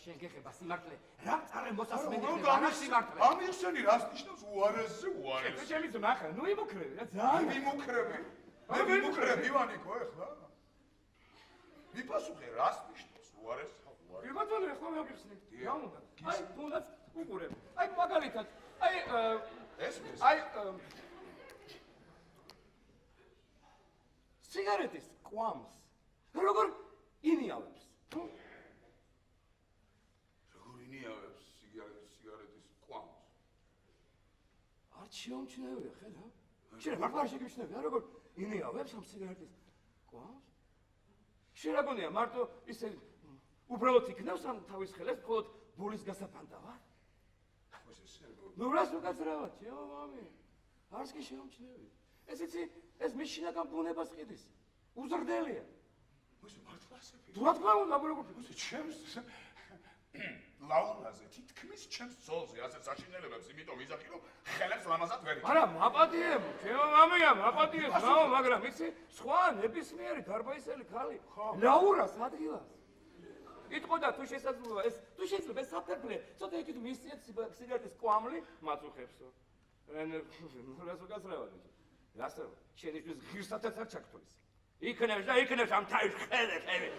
შენ გეხება სიმართლე რა წარე მოსასმენი ხება სიმართლე ამიხსენი რას ნიშნავს უარესზე უარეს ჩემი ძმა ხარ ნუ იმუქრები რა ძალიან მე ვიმუქრები ივანიკო ეხლა მიპასუხე რას ნიშნავს უარეს უარეს ბატონო ეხლა მოგიხსნით რა უნდა აი თუნდაც უყურებ აი მაგალითად აი ეს აი სიგარეტის კვამს როგორ ინიავებს სიგარეტის კვამს. არ შეუმჩნევია, ხედავ? შენ მართლა არ შეგიმჩნევია, როგორ ინიავებს ამ სიგარეტის კვამს? შენ რა გონია, მარტო ისე უბრალოდ იქნევს ამ თავის ხელებს, მხოლოდ ბოლის გასაფანტა ვარ? ნუ რას უკაცრავად, ჩემო მამი? არც კი შეუმჩნევია. ეს იცი, ეს მის შინაგან ბუნებას ყიდის. უზრდელია. მართლა ასე ვიყო. თუ რა თქმა უნდა, როგორ ჩემს ლაურაზე თითქმის ჩემს ძოლზე ასე საშინელებებს იმიტომ ვიზახი რომ ხელებს ლამაზად ვერ არა მაპატიებ ჩემო მამია მაპატიებ რაო მაგრამ იცი სხვა ნებისმიერი გარბაისელი ხალი ლაურას ადგილას იტყოდა თუ შესაძლოა ეს თუ შეიძლება ეს საფერფლე ცოტა იქით მისცეთ სიგარეტის კვამლი მაწუხებსო რას უკაცრავად რასო შენიშნოს ღირსათაც არ ჩაქთოს იქნებს ამ თავის ხელები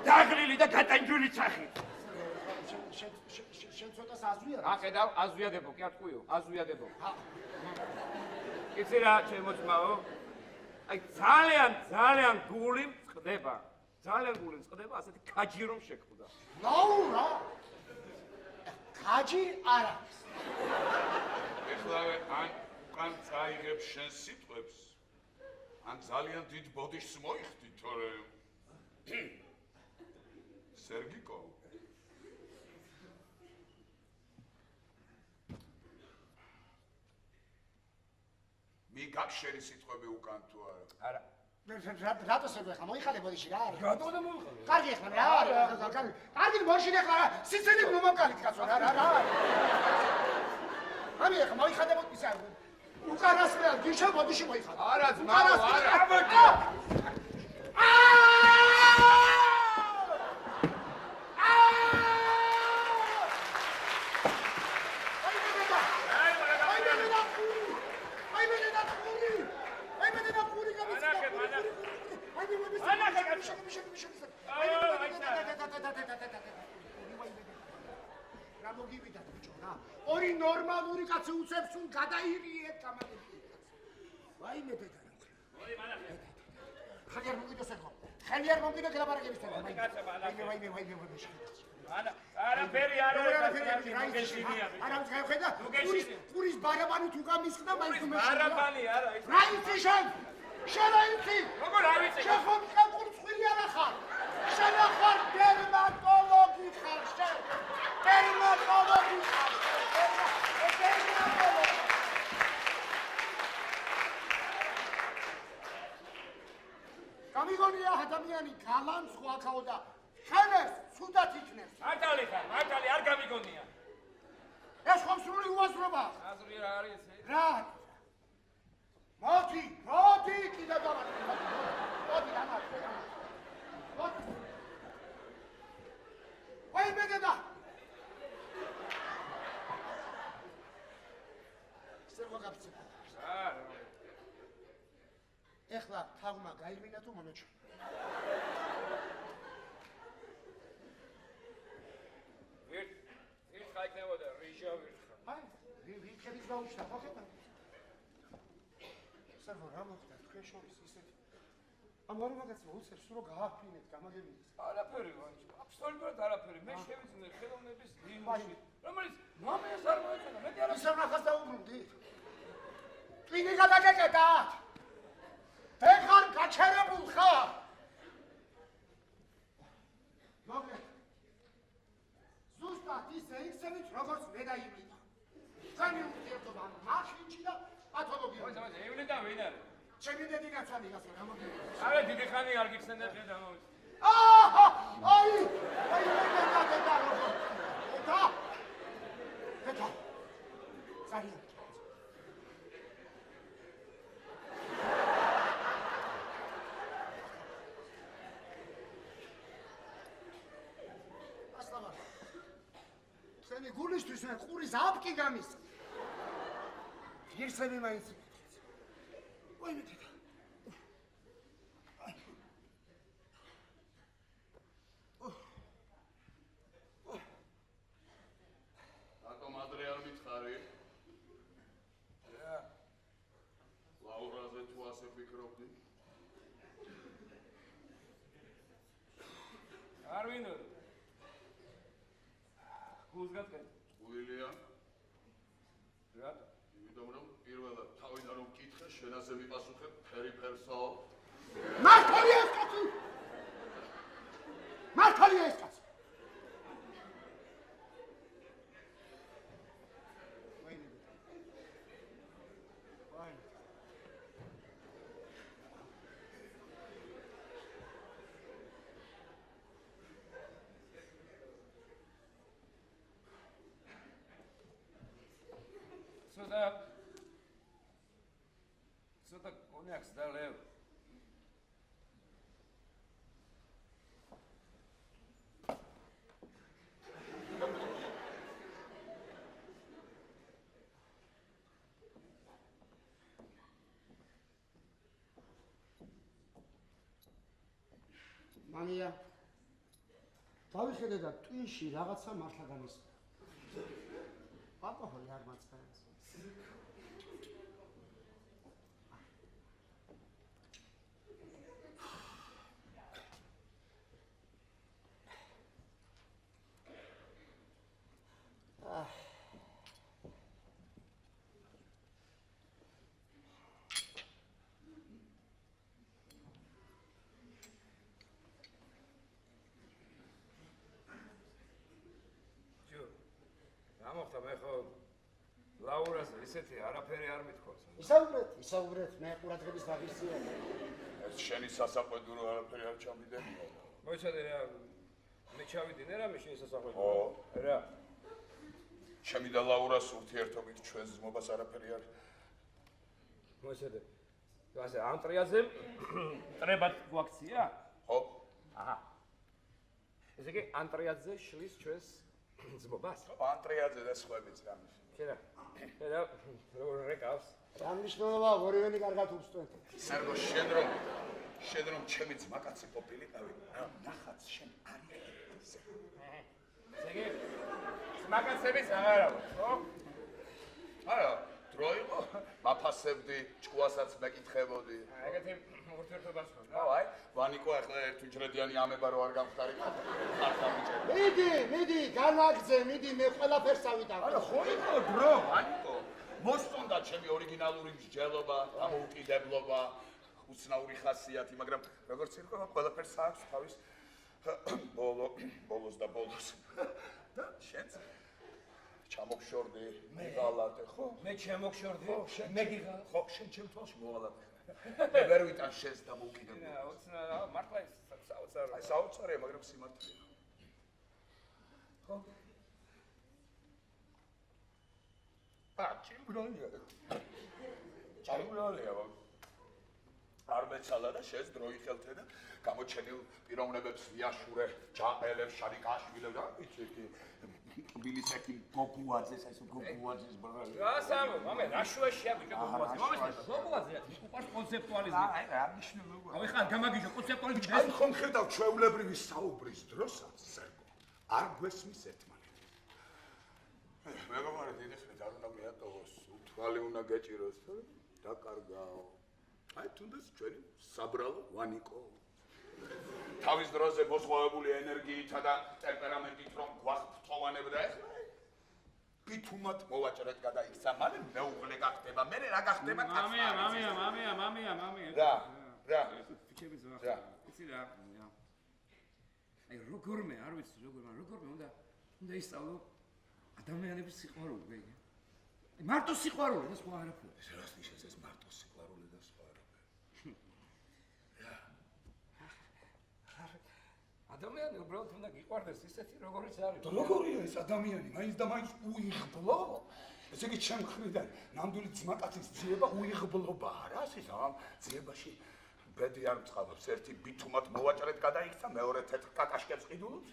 დაგრილი და გატანჯული ჩახი შენ ცოტას აზვია რა? ახედავ, აზვიადებო, კი ატყუიო, აზვიადებო. იცი რა, ჩემო ძმაო? აი ძალიან გული მწყდება. ასეთი ქაჯი რომ შეგხვდა. ლაურა! ქაჯი არ არის. ეხლა ან წაიღებ შენ სიტყვებს ან ძალიან დიდ ბოდიშს მოიხდი თორე სერგიკო მიგაქვს შენი სიტყვები უკან თუ არა? არა. რატო სერგო ხა მოიხალე ბოდიში რა არა რატო და მოიხალე? კარგი ხა რა არა კარგი მორშინე ხა სიცილი მომაკალით კაცო რა ამი ხა მოიხადებოდ ისა უკანასკნელ გიშა ბოდიში მოიხალე არა ძმა არა რა მოგივიდათ ბიჭო რა ორი ნორმალური კაცი უცებს უ გადაირიეთ გამაგები ვაიმე დედა ხელი არ მოგიდოს ერთხო ხელი არ მოგიდო გელაპარაკების თემა ვაიმე არაფერი არა ხედა პურის ბარაბანი თუ გამისხდა მაინც ბარაბანი არა რა იცი შენ იცი როგორ არ ვიცი შენ ხომ კურწყვილი არა ხარ შენ ხარ დერმატოლოგი ხარ შენ დერმატოლოგი ხარ გამიგონია ადამიანი გალანს ხო აქაო და ხანეს ცუდად იქნებს მართალი არ გამიგონია ეს ხომ სრული უაზრობაა აზრი რა არის ეს რა მოდი კიდე მოდი ამა ვაიმე დედა სერგო გაფიცე ეხლა თაღმა გაიმინა თუ მონოჩო ვირთ ხაიქნებოდა რიჟა ვირთხა აი ვირთხების გაუჩნდა ხო ხედა სერგო რა მოხდა თქვენ შორის ისეთი ამ ორი მაგაცი უცებს რომ გააფინეთ გამაგებინეთ არაფერი ვაჭი აბსოლუტურად არაფერი მე შევიძინე ხელოვნების დინოში რომელიც მამიას არ მოეწონა მე არა ისევ ნახას დაუბრუნდი ტვინი გადაგეკეტათ ეხარ გაჩერებულ ხარ მოგეთ ზუსტად ისე იქცევით როგორც მე დაივლიდა თქვენი ურთიერთობა მაშინში და პათოლოგია ევლიდა ვინ არის ჩემი დედი გაცვალი გასა რა მოგეთ არა დიდი ხანი არ გიხსენდა დღე დამოვიწყე აი დედა ძალიან თქვენი გულისთვის მე ყურის აპკი გამის ღირსები მაინც ვაიმე დედა რატომ ადრე არ მითხარი? ლაურაზე თუ ასე ფიქრობდი? არ ვინდოდი გულს გატყენ გულილია რატო იმიტომ რომ პირველად თავიდან რომ მკითხე შენ ასე მიპასუხებ ფერიფერსაო მართალია ეს კაცი ვაიმე ვაიმე ცოტა კონიაკს დალევ მანია დავიხედე და ტვინში რაღაცა მართლა განისწრა ალკოჰოლი არ მაწყობს ამოხდა მე ხო ლაურას იმაზე, ისეთი არაფერი არ მithქვას. ისაუბრეთ, მე ყურადღების დაღისია. ეს შენი სასაყვედურო არაფერი არ ჩამიდენია. მოიცადე რა, მე ჩავიდინე რამე შენი სასაყვედურო. ო, რა. ჩემი და ლაურას ურთიერთობით ჩვენს ზმობას არაფერი არ. მოიცადე. ასე ამ ტრიაზე ტრებად გვაქცია? ხო? აჰა. ესე იგი ანტრიაძე შლის ჩვენს ზმობას? ანტრიაძე და სხვაებიც რამის. შედა. შედა როგორ რეკავს? რა მნიშვნელობა ორივენი კარგად უსწრეთ. სერგო შენ რომ ჩემი ძმაკაცი ყოფილიყავი, რა ნახაც შენ არ იყიდე. ესე იგი მაგაცების აღარა ვარ, ხო? არა, დრო იყო, მაფასებდი, ჭკუასაც მეკითხებოდი. ეგეთი ურთიერთობას ხო? აი, ვანიკო ახლა ერთუჯრედიანი ამება რო არ გამხდარიყო. ხარხა მიჭერდა. მიდი, განაგძე, მიდი, მე ყველაფერს ავიტანე. არა, ხო იყო დრო, ვანიკო. მოსწონდა ჩემი ორიგინალური მსჯელობა, დამოუკიდებლობა, უცნაური ხასიათი, მაგრამ როგორც ირკვევა, ყველაფერს აქვს თავის ბოლოს და ბოლოს. და შენც ჩამოგშორდი, მიღალატე, ხო? მე ჩემოგშორდი, მე გიღალ. ხო, შენ ჩემ თვალში მოვალატე. მე ვერ ვიტან შენს დამოუკიდებლობას. უცნაური, მართლა ის საოცარია. აი, საოცარია, მაგრამ სიმართლეა. ხო? ჭიმბრალია. ჭიმბრალია. არ მეცალა და შენს დრო იხელთე და გამოჩენილ პიროვნებებს ვიაშურე, ჯაყელებს, შარიკაშვილებს და იცი ტბილის ეკი გოგუაძეს, ეს გოგუაძეს ბრალი. რა სამო, მამე, რა შუაშია ბიჭო გოგუაძე? მომეცადე, გოგუაძეა, უყურს კონცეპტუალიზმი. აი, რა მნიშვნელობა. აი ხან გამაგიჟო კონცეპტუალიზმი. აი, ხომ ხედავ ჩვეულებრივი საუბრის დროსაც, სერგო. არ გვესმის ერთმანეთს. მეგობარი, დიდი ხნით არ უნდა მიატოვოს, თვალი უნდა გეჭიროს, დაკარგაო. აი, თუნდაც ჩვენი საბრალო ვანიკო. თავის დროზე მოსხოვებული ენერგიითა და ტემპერამენტით რომ გვახტოვანებდა ახლა. ბითუმად მოვაჭრეთ გადაიქცა, მალე მეუღლე გახდება, მე რა გახდება მამია. რა. ფიჩების რა. ვახა. იცი რა. აი როგორმე, არ ვიცი როგორმე უნდა ისწავლო ადამიანების სიყვარული. მარტო სიყვარული და სხვა არაფერი. ეს რას ნიშნავს ეს მარტო სიყვარული და სხვა არაფერი? ადამიანი უბრალოდ უნდა გიყვარდეს ისეთი როგორიც არის. როგორია ეს ადამიანი? მაინც და მაინც უიღბლო. ესე იგი ჩემ მხრიდან ნამდვილი ძმაკაცის ძიება უიღბლობაა რა, ის ამ ძიებაში ბედი არ მწყავს. ერთი ბითუმად მოვაჭრეთ გადაიქცა, მეორე თეთრ კაკაშკებს ყიდულობს.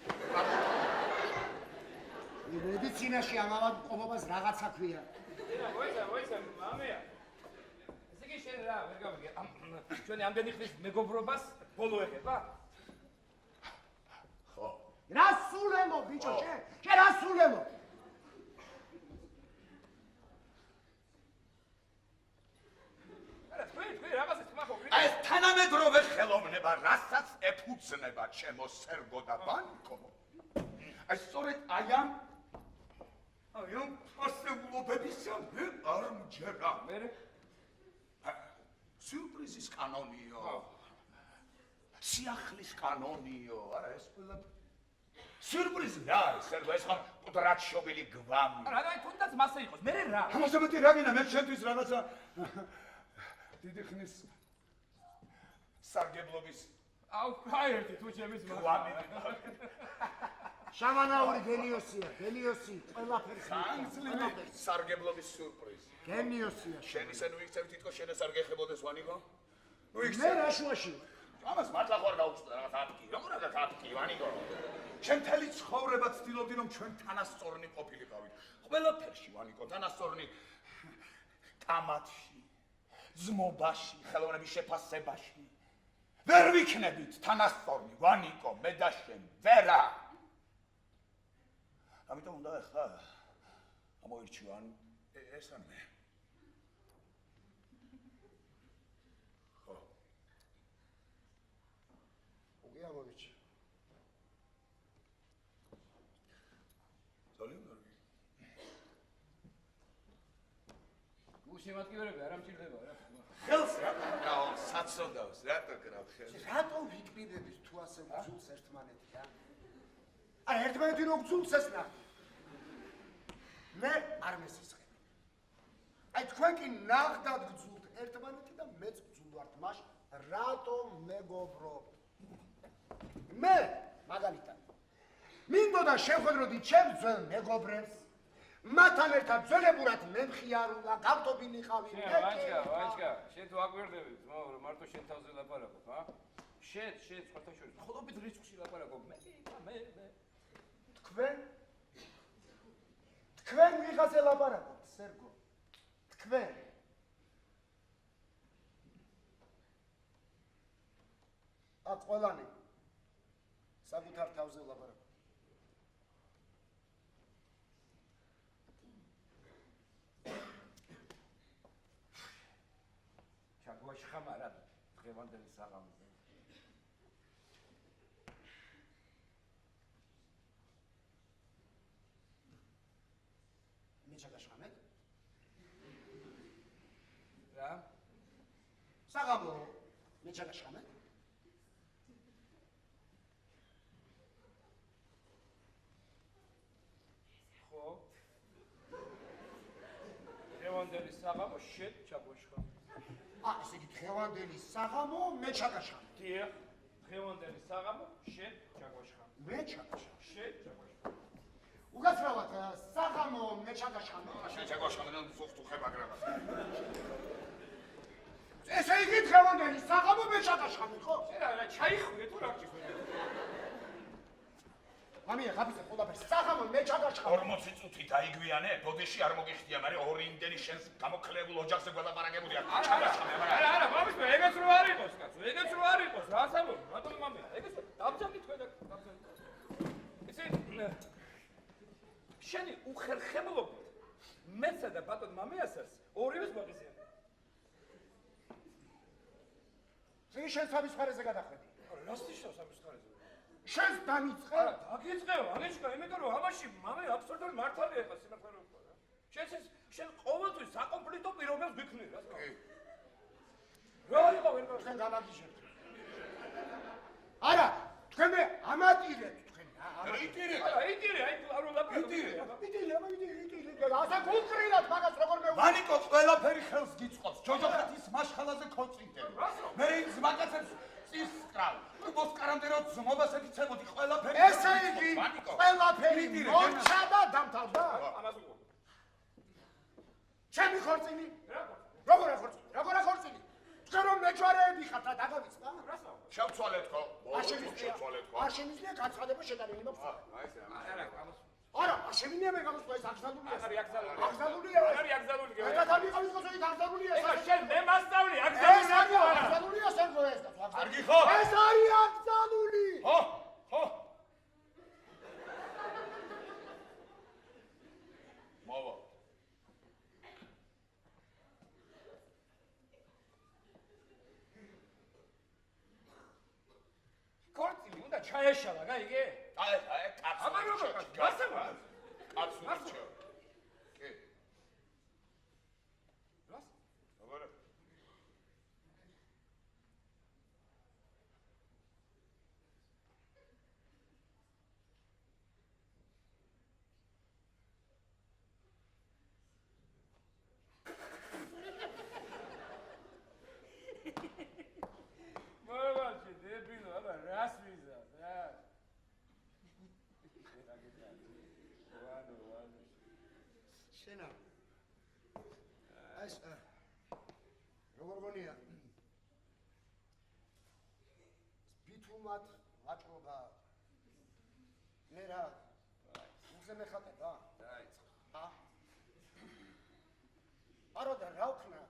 მედიცინაში ამავად ყობობას რაღაცა ქვია. მოიცა, მამია. ესე იგი შენ რა, ვერ გავიგე. ჩვენი ამდენი ხნის მეგობრობას ბოლო ეხება? ხო. რა სულემო ბიჭო, შენ რა სულემო? არა, თქვი რაღაცა თქმა ხო. აი ეს თანამედროვე ხელოვნება, რასაც ეფუძნება ჩემო სერგო და ვანიკო. აი სწორედ აი ამ ფასებულობებისა მე არ მჯერა. მერე სიურპრიზის კანონიო. სიახლის კანონიო, არა ეს ყველა სიურპრიზი რა არის, სერგო, ეს ხომ კუდრატშობილი გვამი. რა და თუნდაც მასე იყოს, მერე რა? ამაზე მეტი რა გინდა, მე შენთვის რაღაცა დიდი ხნის სარგებლობის აუ, ხაერთი თუ ჩემის გვამი. შამანაური გენიოსია, ყველაფერს ხანგრძლივი სარგებლობის სიურპრიზი. გენიოსია. შენ ისე ვიქცევ თითქოს შენ ეს არ გეხებოდეს ვანიკო? მე რა შუაში ვარ? ამას მართლა ხوار გაუწდა რაღაც აპკი. როგორად აპკი ვანიკო? შენ მთელი ცხოვრება ცდილობდი რომ ჩვენ თანასწორნი ყოფილიყავით. ყველაფერში ვანიკო, თანასწორნი კამათში, ძმობაში, ხელოვნების შეფასებაში. ვერ ვიქნებით თანასწორნი ვანიკო, მე და შენ, ვერა. ამიტომ უნდა ახლა ამოირჩიო ეს ან მე. ხო. უგე ამოვიჩი. ზოლიმდორგი. უშემატკივრები არ ამჭირდება რა. ხელს რა კრავ, საცოდავს, რატო კრავ ხელს? რატო ვიკპირდებით თუ ასე გძულს ერთმანეთი რა? არა ერთმანეთი რო გძულს ეს ნა. მე არ მესისხები. აი თქვენ კი ნახდათ გძულთ ერთმანეთი და მეც გძულ ვართ მაშინ რატომ მეგობრობ? მე მაგალითად მინდოდა შევხედროდი ჩემს ძველ მეგობრებს მათთან ერთად ძველებურად მემხიარულა გავტობინიყავი ვაჭკა, შენ თუ აკვირდები, მარტო შენ თავზე ლაპარაკობ, ა? შენ სხვათაშორის მხოლოდ რიცხვში ლაპარაკობ, მე თქვენ ვიღაზე ლაპარაკობთ, სერგო. თქვენ აქ ყველანი საკუთარ თავზე ლაპარაკობთ. ჩაგვაშხამარა დღევანდელი საღამოზე. მე ჩაგაშხამეთ? რა? საღამო მე ჩაგაშხამეთ? ხო? დღევანდელი საღამო შენ ჩაგვაშხამ. ესე იგი დღევანდელი საღამო მე ჩაგაშხამეთ. დიახ, დღევანდელი საღამო შენ ჩაგვაშხამ. მე ჩაგაშხამეთ. შენ ჩაგვაშხამ. უკაცრავად საღამო მე ჩაგაშხამეთ. შენ ჩაგვაშხამენ სუსტუხე მაგრამას. ესე იგი დღევანდელი საღამო მე ჩაგაშხამეთ, ხო? რა ჩაიხვიდე თუ რა გჭირდება? მამია, ხაფიცე ყველაფერს საღამო მე ჩაგაშხამეთ. 40 წუთი დაიგვიანე, ბოდიში არ მოგიხდია, მაგრამ ორი იმდენი შენს გამოკლებულ ოჯახზე გველაპარაკებული არ ჩაგაშხამე, მაგრამ არა, მამის მე ეგეც რო არ იყოს, კაცო, ეგეც რო არ იყოს, რა სამო, რატომ მამია? ეგეც დაბძამდი თქვენ და დაბძამდი. იცი შენი უხერხემლობით მეცსა და ბატონ მამიასაც ორივეს მოღიზიან. ძი შენ სამისხარეზე გადახვედი. რასთი შევ სამისხარეზე? შენს დამიწყე? არა, დაგიწყეო, ანეშკა, იმიტომ რომ ამაში მამე აბსოლუტური მართალია ხა სიმართლე რო ვთქვა რა. შენ ყოველთვის საკონფლიქტო პირობებს გიქნი რა. რა იყო ვერ გავხსენ? თქვენ გამაგიჟებთ. არა, თქვენ მე ამატირებთ თქვენ. იტირე. იტირე, აი არ ვლაპარაკობ. იტირე. ასა გულწრინად მაგას როგორ მე ვანიკო ყველაფერი ხელს გიწყობს. ჯოჯოხეთის მაშხალაზე ქორწინდები. მე ის მაგაცებს წის კრავ. მოსკარამდე რო ზმობას ეკიცებოდი ყველაფერი. ესე იგი ყველაფერი მოჩა და დამთავრდა. ამას უყო. ჩემი ხორწინი? რა? როგორ ხორწინი? თქვენ რომ მეჯვარეები ხართ და დაგავიწყდა? რასაო? შევცვალეთო. არ შემიძლია განცხადება შეტანილი მაქვს. არა, ამას არა, არ შემიძლია მე გამოსვლა ეს აღზალულია. არის აგზალული. აღზალულია. არის აგზალული. ეგა დამიყავის გასული აღზალულია. ეხლა შენ მე მასწავლი ეს აგზალული. არის აღზალულია სერგო ეს. კარგი ხო? ეს არის აღზალული. ხო. მოვა. ქორწილი უნდა ჩაეშალა, გაიგე? აი, კაცო. აბა როგორ? გასამა? კაცო. კი. რას? როგორ? მოვაში დებილო, აბა რას ვიზავს, რა? ვანო. შენა. ეს როგორ გონია? ბითუმად ვაჭრობა. მე რა? უზე მეხატება? დაიწყო. ჰა? არა და რა ვქნა?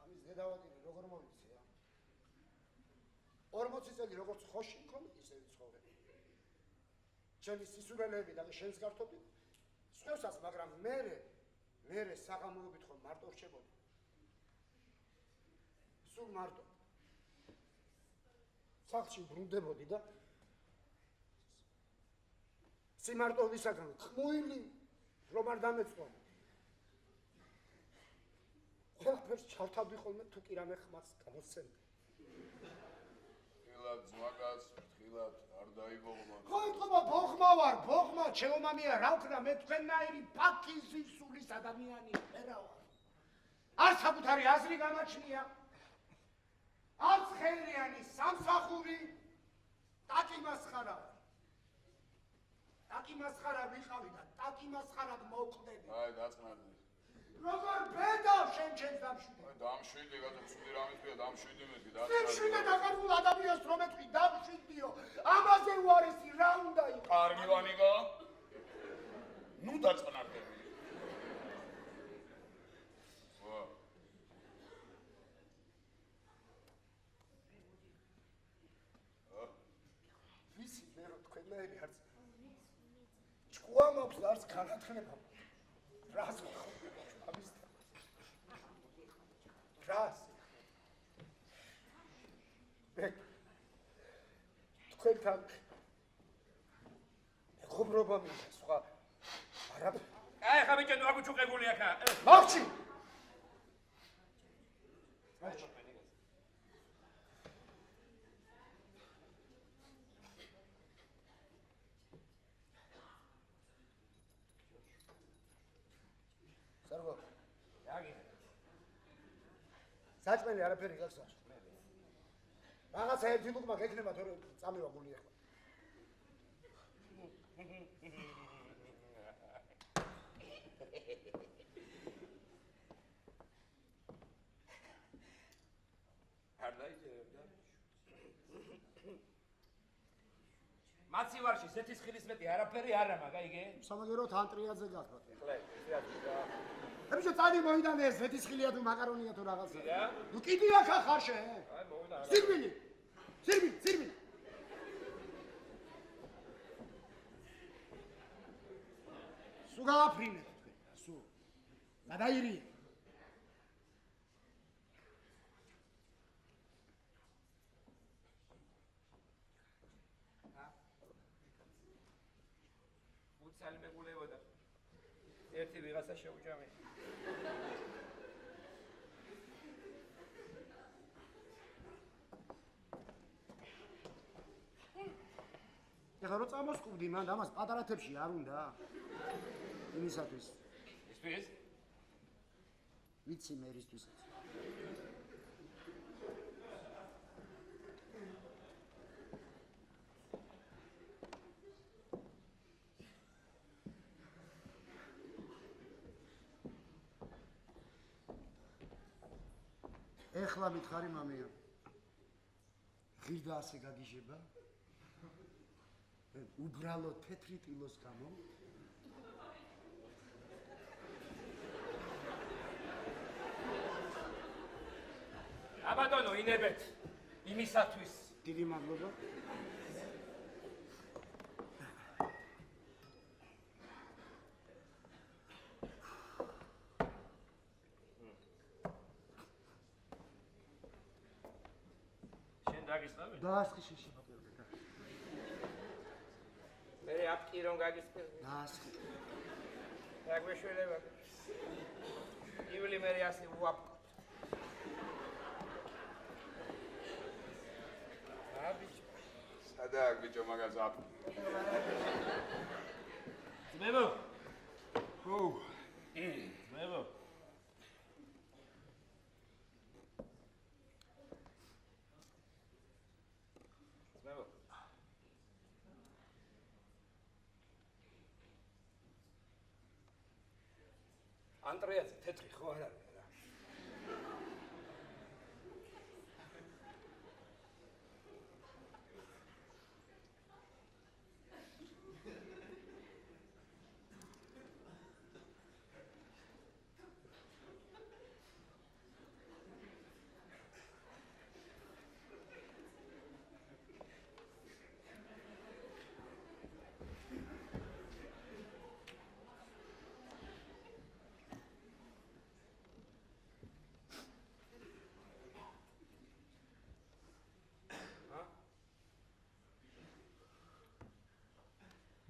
ამის დედავატირი როგორ მოვიცი რა? 40 წელი როგორც ხოში მქონდა ისე ცხოვრე. ჩემი სისულელეები და შენს გართობი სხვასაც, მაგრამ მე საღამოობით ხომ მარტო რჩებოდი. სულ მარტო. სახლში ბრუნდებოდი და სიმარტოვისაგან ხმუილი რომ არ დამეწყო. ყველაფერს ჩავთავდი ხოლმე თუ კი რამე ხმას გამოსცემდი. ხილად ზმაკაც, ხილად არ დაიბოღმა. ხო, იტყობა ბოხმა ვარ, ბოხმა, ჩემო მამია, რა ვქნა, მე თქვენნაირი ფაქიზი სულის ადამიანი ვერა ვარ. არ საკუთარი აზრი გამაჩნია. არც ხელიანი სამსახური ტაკი მასხარა. ტაკი მასხარა ვიყავი და ტაკი მასხარად მოვკვდები. აი, დაწყნარდი. როგორ ბედავ შენ ჩემს დამშვიდე. აი, დამშვიდი, გადა ცუდი რამე თქვია, დამშვიდი მეთქი, დამშვიდე დაკარგულ ადამიანს რომ ეთქვი დამშვიდიო. ამაზე უარესი რა უნდა იყოს? კარგი ვანიკა. ნუ დაწყნარდები. ვიცი მე რომ თქვენნაირი არც ჭკუა მაქვს და არც განათლება. რას ვახობ ამის რას მე თქვენთან მეგობრობა მინდა სხვა არაფერი. აი ხა ბიჭო ნუ აგუჩუყებული ახლა. მავრჩი სარგო საჭმელი არაფერი გახსოვს. რაღაცა ერთი ლუყმა გექნება თორე წამივა გული ახლა. მაცივარში ზეთის ხილის მეტი არაფერი არა მაგ აიგე? სამაგეროთ ანტრიაძე გახდა. ხლე, ებიჭო წადი მოიდან ეს ზეთისხილია თუ მაკარონია თუ რაღაცა. ნუ კიდი ახა ხარ შენ. აი მოვიდა. სირბილი. სირბილი. სულ გააფრინეთ თქვენ. სულ. გადაირიე. უცალი მეგულებოდა. ერთი ვიღაცა შეუჭამე. ეხლა რო წამოსკვდი მან ამას პატარათებში არ უნდა? იმისათვის. ისთვის? ვიცი მე რისთვისაც. ეხლა მითხარი მამია. ღირდა ასე გაგიჟება? უბრალო თეთრი ტილოს გამო? აბატონო ინებეთ იმისათვის. დიდი მადლობა. შენ დაგისწავე? დაასხი შეშება. მე აპკირონ გაგისწავე. დაასხი. დაგვეშველება. ივილი მე ასე უაპკო. სადა ბიჭო მაგას აპ. ძმებო. ო. ძმებო. ძმებო. ანტრიაძე თეთრი ხო არ არის რა.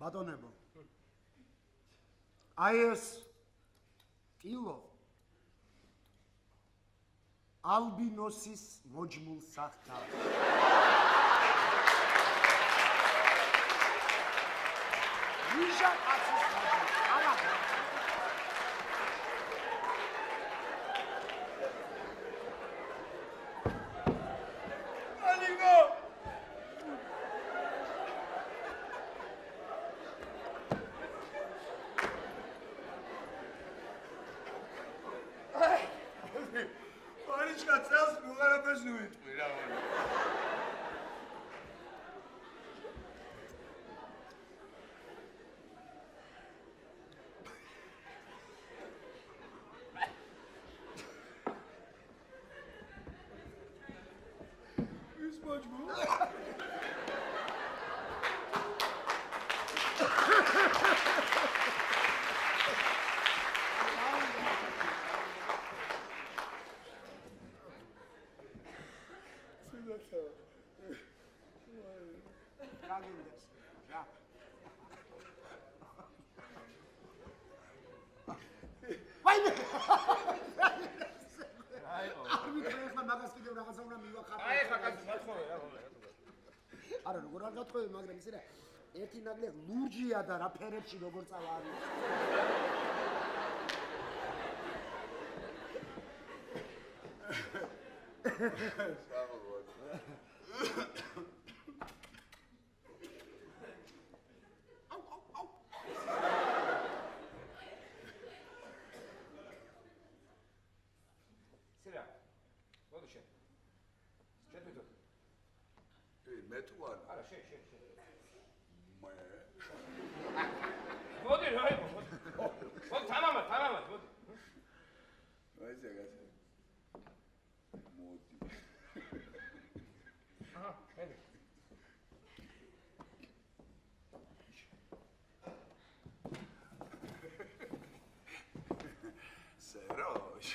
ბატონებო. აი ეს ტილო ალბინოსის მოჯმულ სახთა. ვიჟა კაცის მოჯმული. არა. ბიჭკა წელს უღარაფერს ნუიტყვი რა ვარ. ის მაჯმო. გაგინდეს. რა. ვაიმე. არ მითხრა ახლა მაგას კიდევ რაღაცა უნდა მივახატო. აი ხა კაცი მათხოვე რა. არა როგორ არ გათხოვე მაგრამ ისე რა ერთი ნაგლე ლურჯია და რა ფერებში როგორ წავა არის. სერა. მოდი შენ. შენ თვითონ. მე თუ არა. არა შენ. მე მოდი რა იყო მოდი. მოდი თამამად მოდი. აი ზეგაც. მოდი. აჰა, მენე. სეროშ.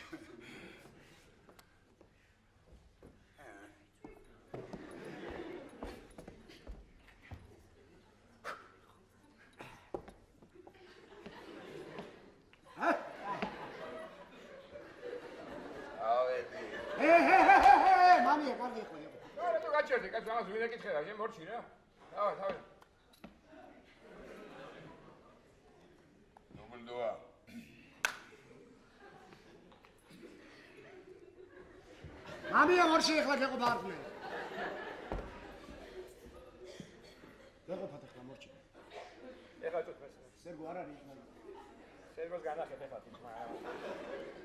მამია კარგი ხო იყო. არა თუ გაჩერდი, კაცო ამას ვინ ეკითხება, შენ მორჩი რა. დავай. ნომერდოა. მამია მორში ახლა გეყობა არხმე. გეყობათ ახლა მორში. ეხლა თუ ეს. სერგო არ არის ახლა. სერგოს განახეთ ეხლა თქმა.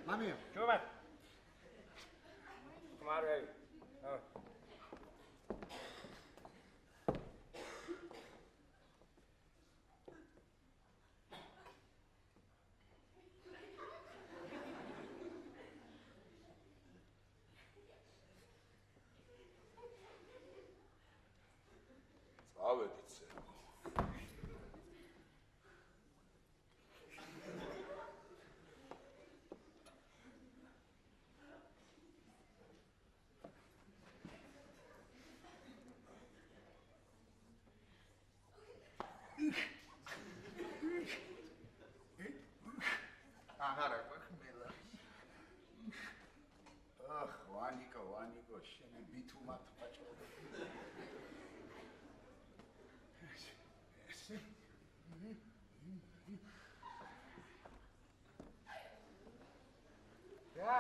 მამია. ჯობა. თქმარვე. აა. ავედით სერგო. აღარა ხმელა. ახ, ვანიკო, შენი ბითუმად ვაჭრობ. ესე. რა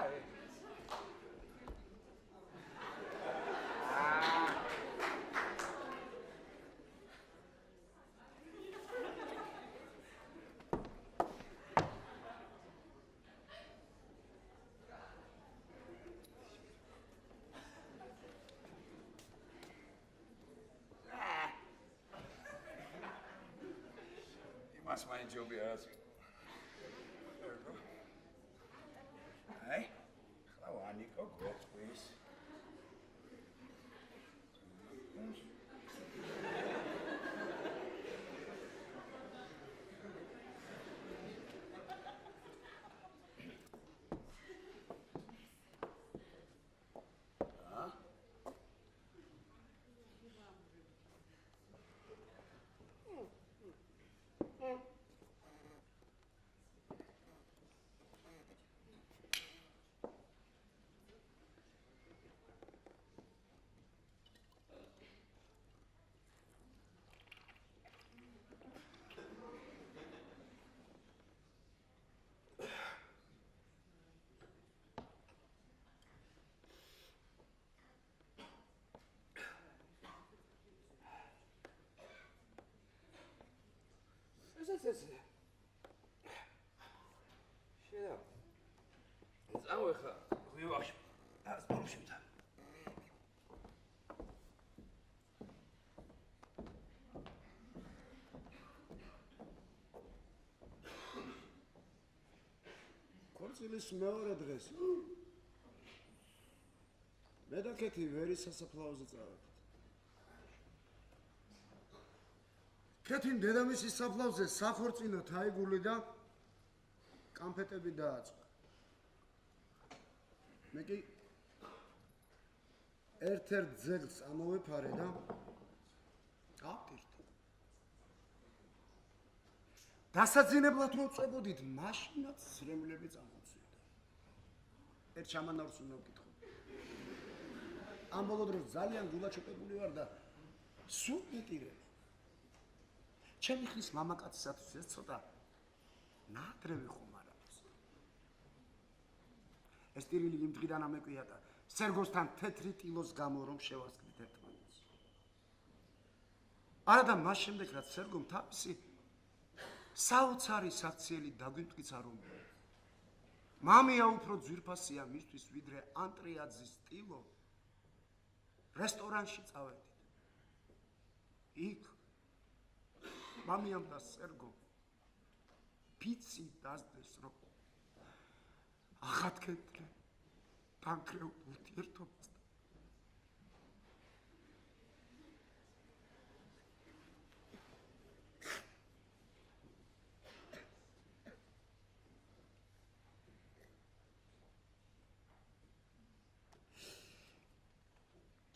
იმას მაინც ჯობია რაც. აი, ხა ვანიკო გვეთყვის. ეს შედა წავე ხა ვივახში ბოლშევდა. ქორწილის მეორე დღეს მე და კეთი ვერის სასაფლაოზე წავედით. კეთიმ დედამისის საფლავზე სახორწინოთ აიგული და კამფეტები დააწყო. მე კი ერთ-ერთ ძეგლს ამოვეფარე და გავტირდი. დასაძინებლად მოწებოდით, მაშინაც სრემლები წამოწვიდა. ერთ ჩამანარს უნდა ვკითხო. ამ ბოლო დროს ძალიან გულაჩეპებული ვარ და სულ მეტირებ. ჩემი ხის მამაკაცისათვის ეს ცოტა ნაადრევი ხომ არ არის. ეს ტირილი იმ დღიდან ამეკვია და სერგოსთან თეთრი ტილოს გამო რომ შევასწრით ერთმანეთს. არა და მას შემდეგ რაც სერგომ თავისი საოცარი საქციელი დაგვიმტკიცა რომ მამია უფრო ძვირფასია მისთვის ვიდრე ანტრიაძის ტილო რესტორანში წავედით. იქ მამიამ და სერგომ პიცი დასდეს რომ ახატკეთდნენ დანგრეულ ურთიერთობას.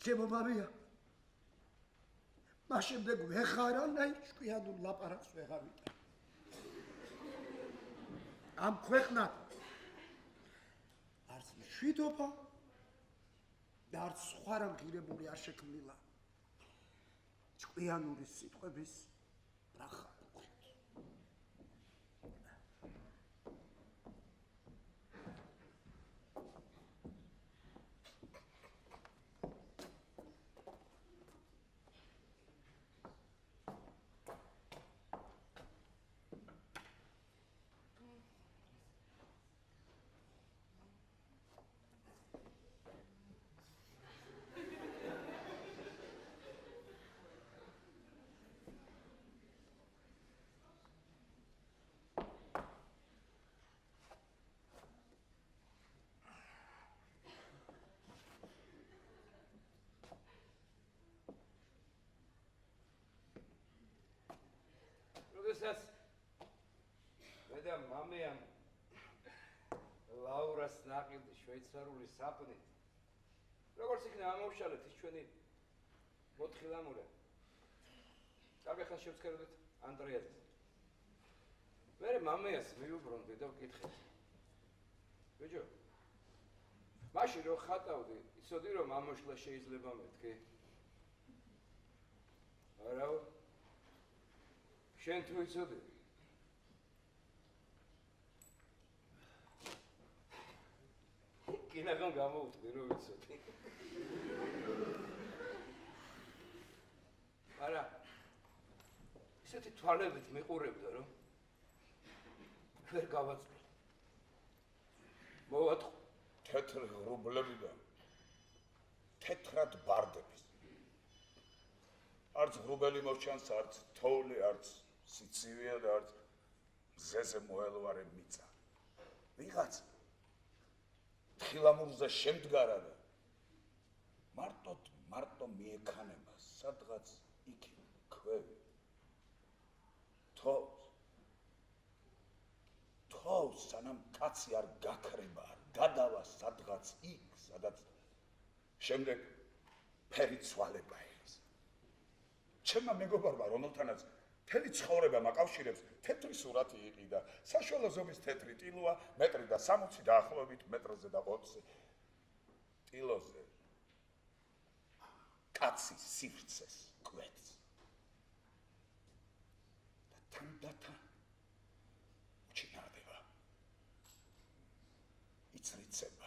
ჩემო მამია მას შემდეგ ვეღარანაირ ჭკვიანურ ლაპარაკს ვეღარ ვიტან. ამ ქვეყნად არც მშვიდობა და არც სხვა რამ ღირებული არ შექმნილა ჭკვიანური სიტყვების ბრახა. როდესაც მე და მამეამ ლაურას ნაყიდი შვეიცარიული საპნით როგორც იქნა ამოვშალეთ ის ჩვენი მოთხილამურა კარგი ხანს შევცქერდით ანტრიაძეს მე მამეას მიუბრუნდი და ვკითხე ბიჭო მაშინ რო ხატავდი იცოდი რომ ამოშლა შეიძლება მეთქი არა შენ თუ იცოდი კინაღამ გამოვთქვი რომ ვიცოდი არა ისეთი თვალებით მიყურებდა რომ ვერ გავაწყდი მოვატყო თეთრ ღრუბლებიდან თეთრად ბარდების არც ღრუბელი მოჩანს არც თოვლი არც სიცივია და არც მზეზე მოელვარე მიწა ვიღაც თხილამურზე შემდგარა და მარტო მიექანება სადღაც იქ ქვევი თავს სანამ კაცი არ გაქრება არ გადავა სადღაც იქ სადაც შემდეგ ფერი ცვალება ერის ჩემმა მეგობარმა რომელთანაც მთელი ცხოვრება მაკავშირებს თეთრი სურათი იყიდა საშუალო ზომის თეთრი ტილოა მეტრი და 60 დაახლოებით მეტრზე და 20 ტილოზე კაცი სივრცეს კვეთს და თან უჩინარდება იცრიცება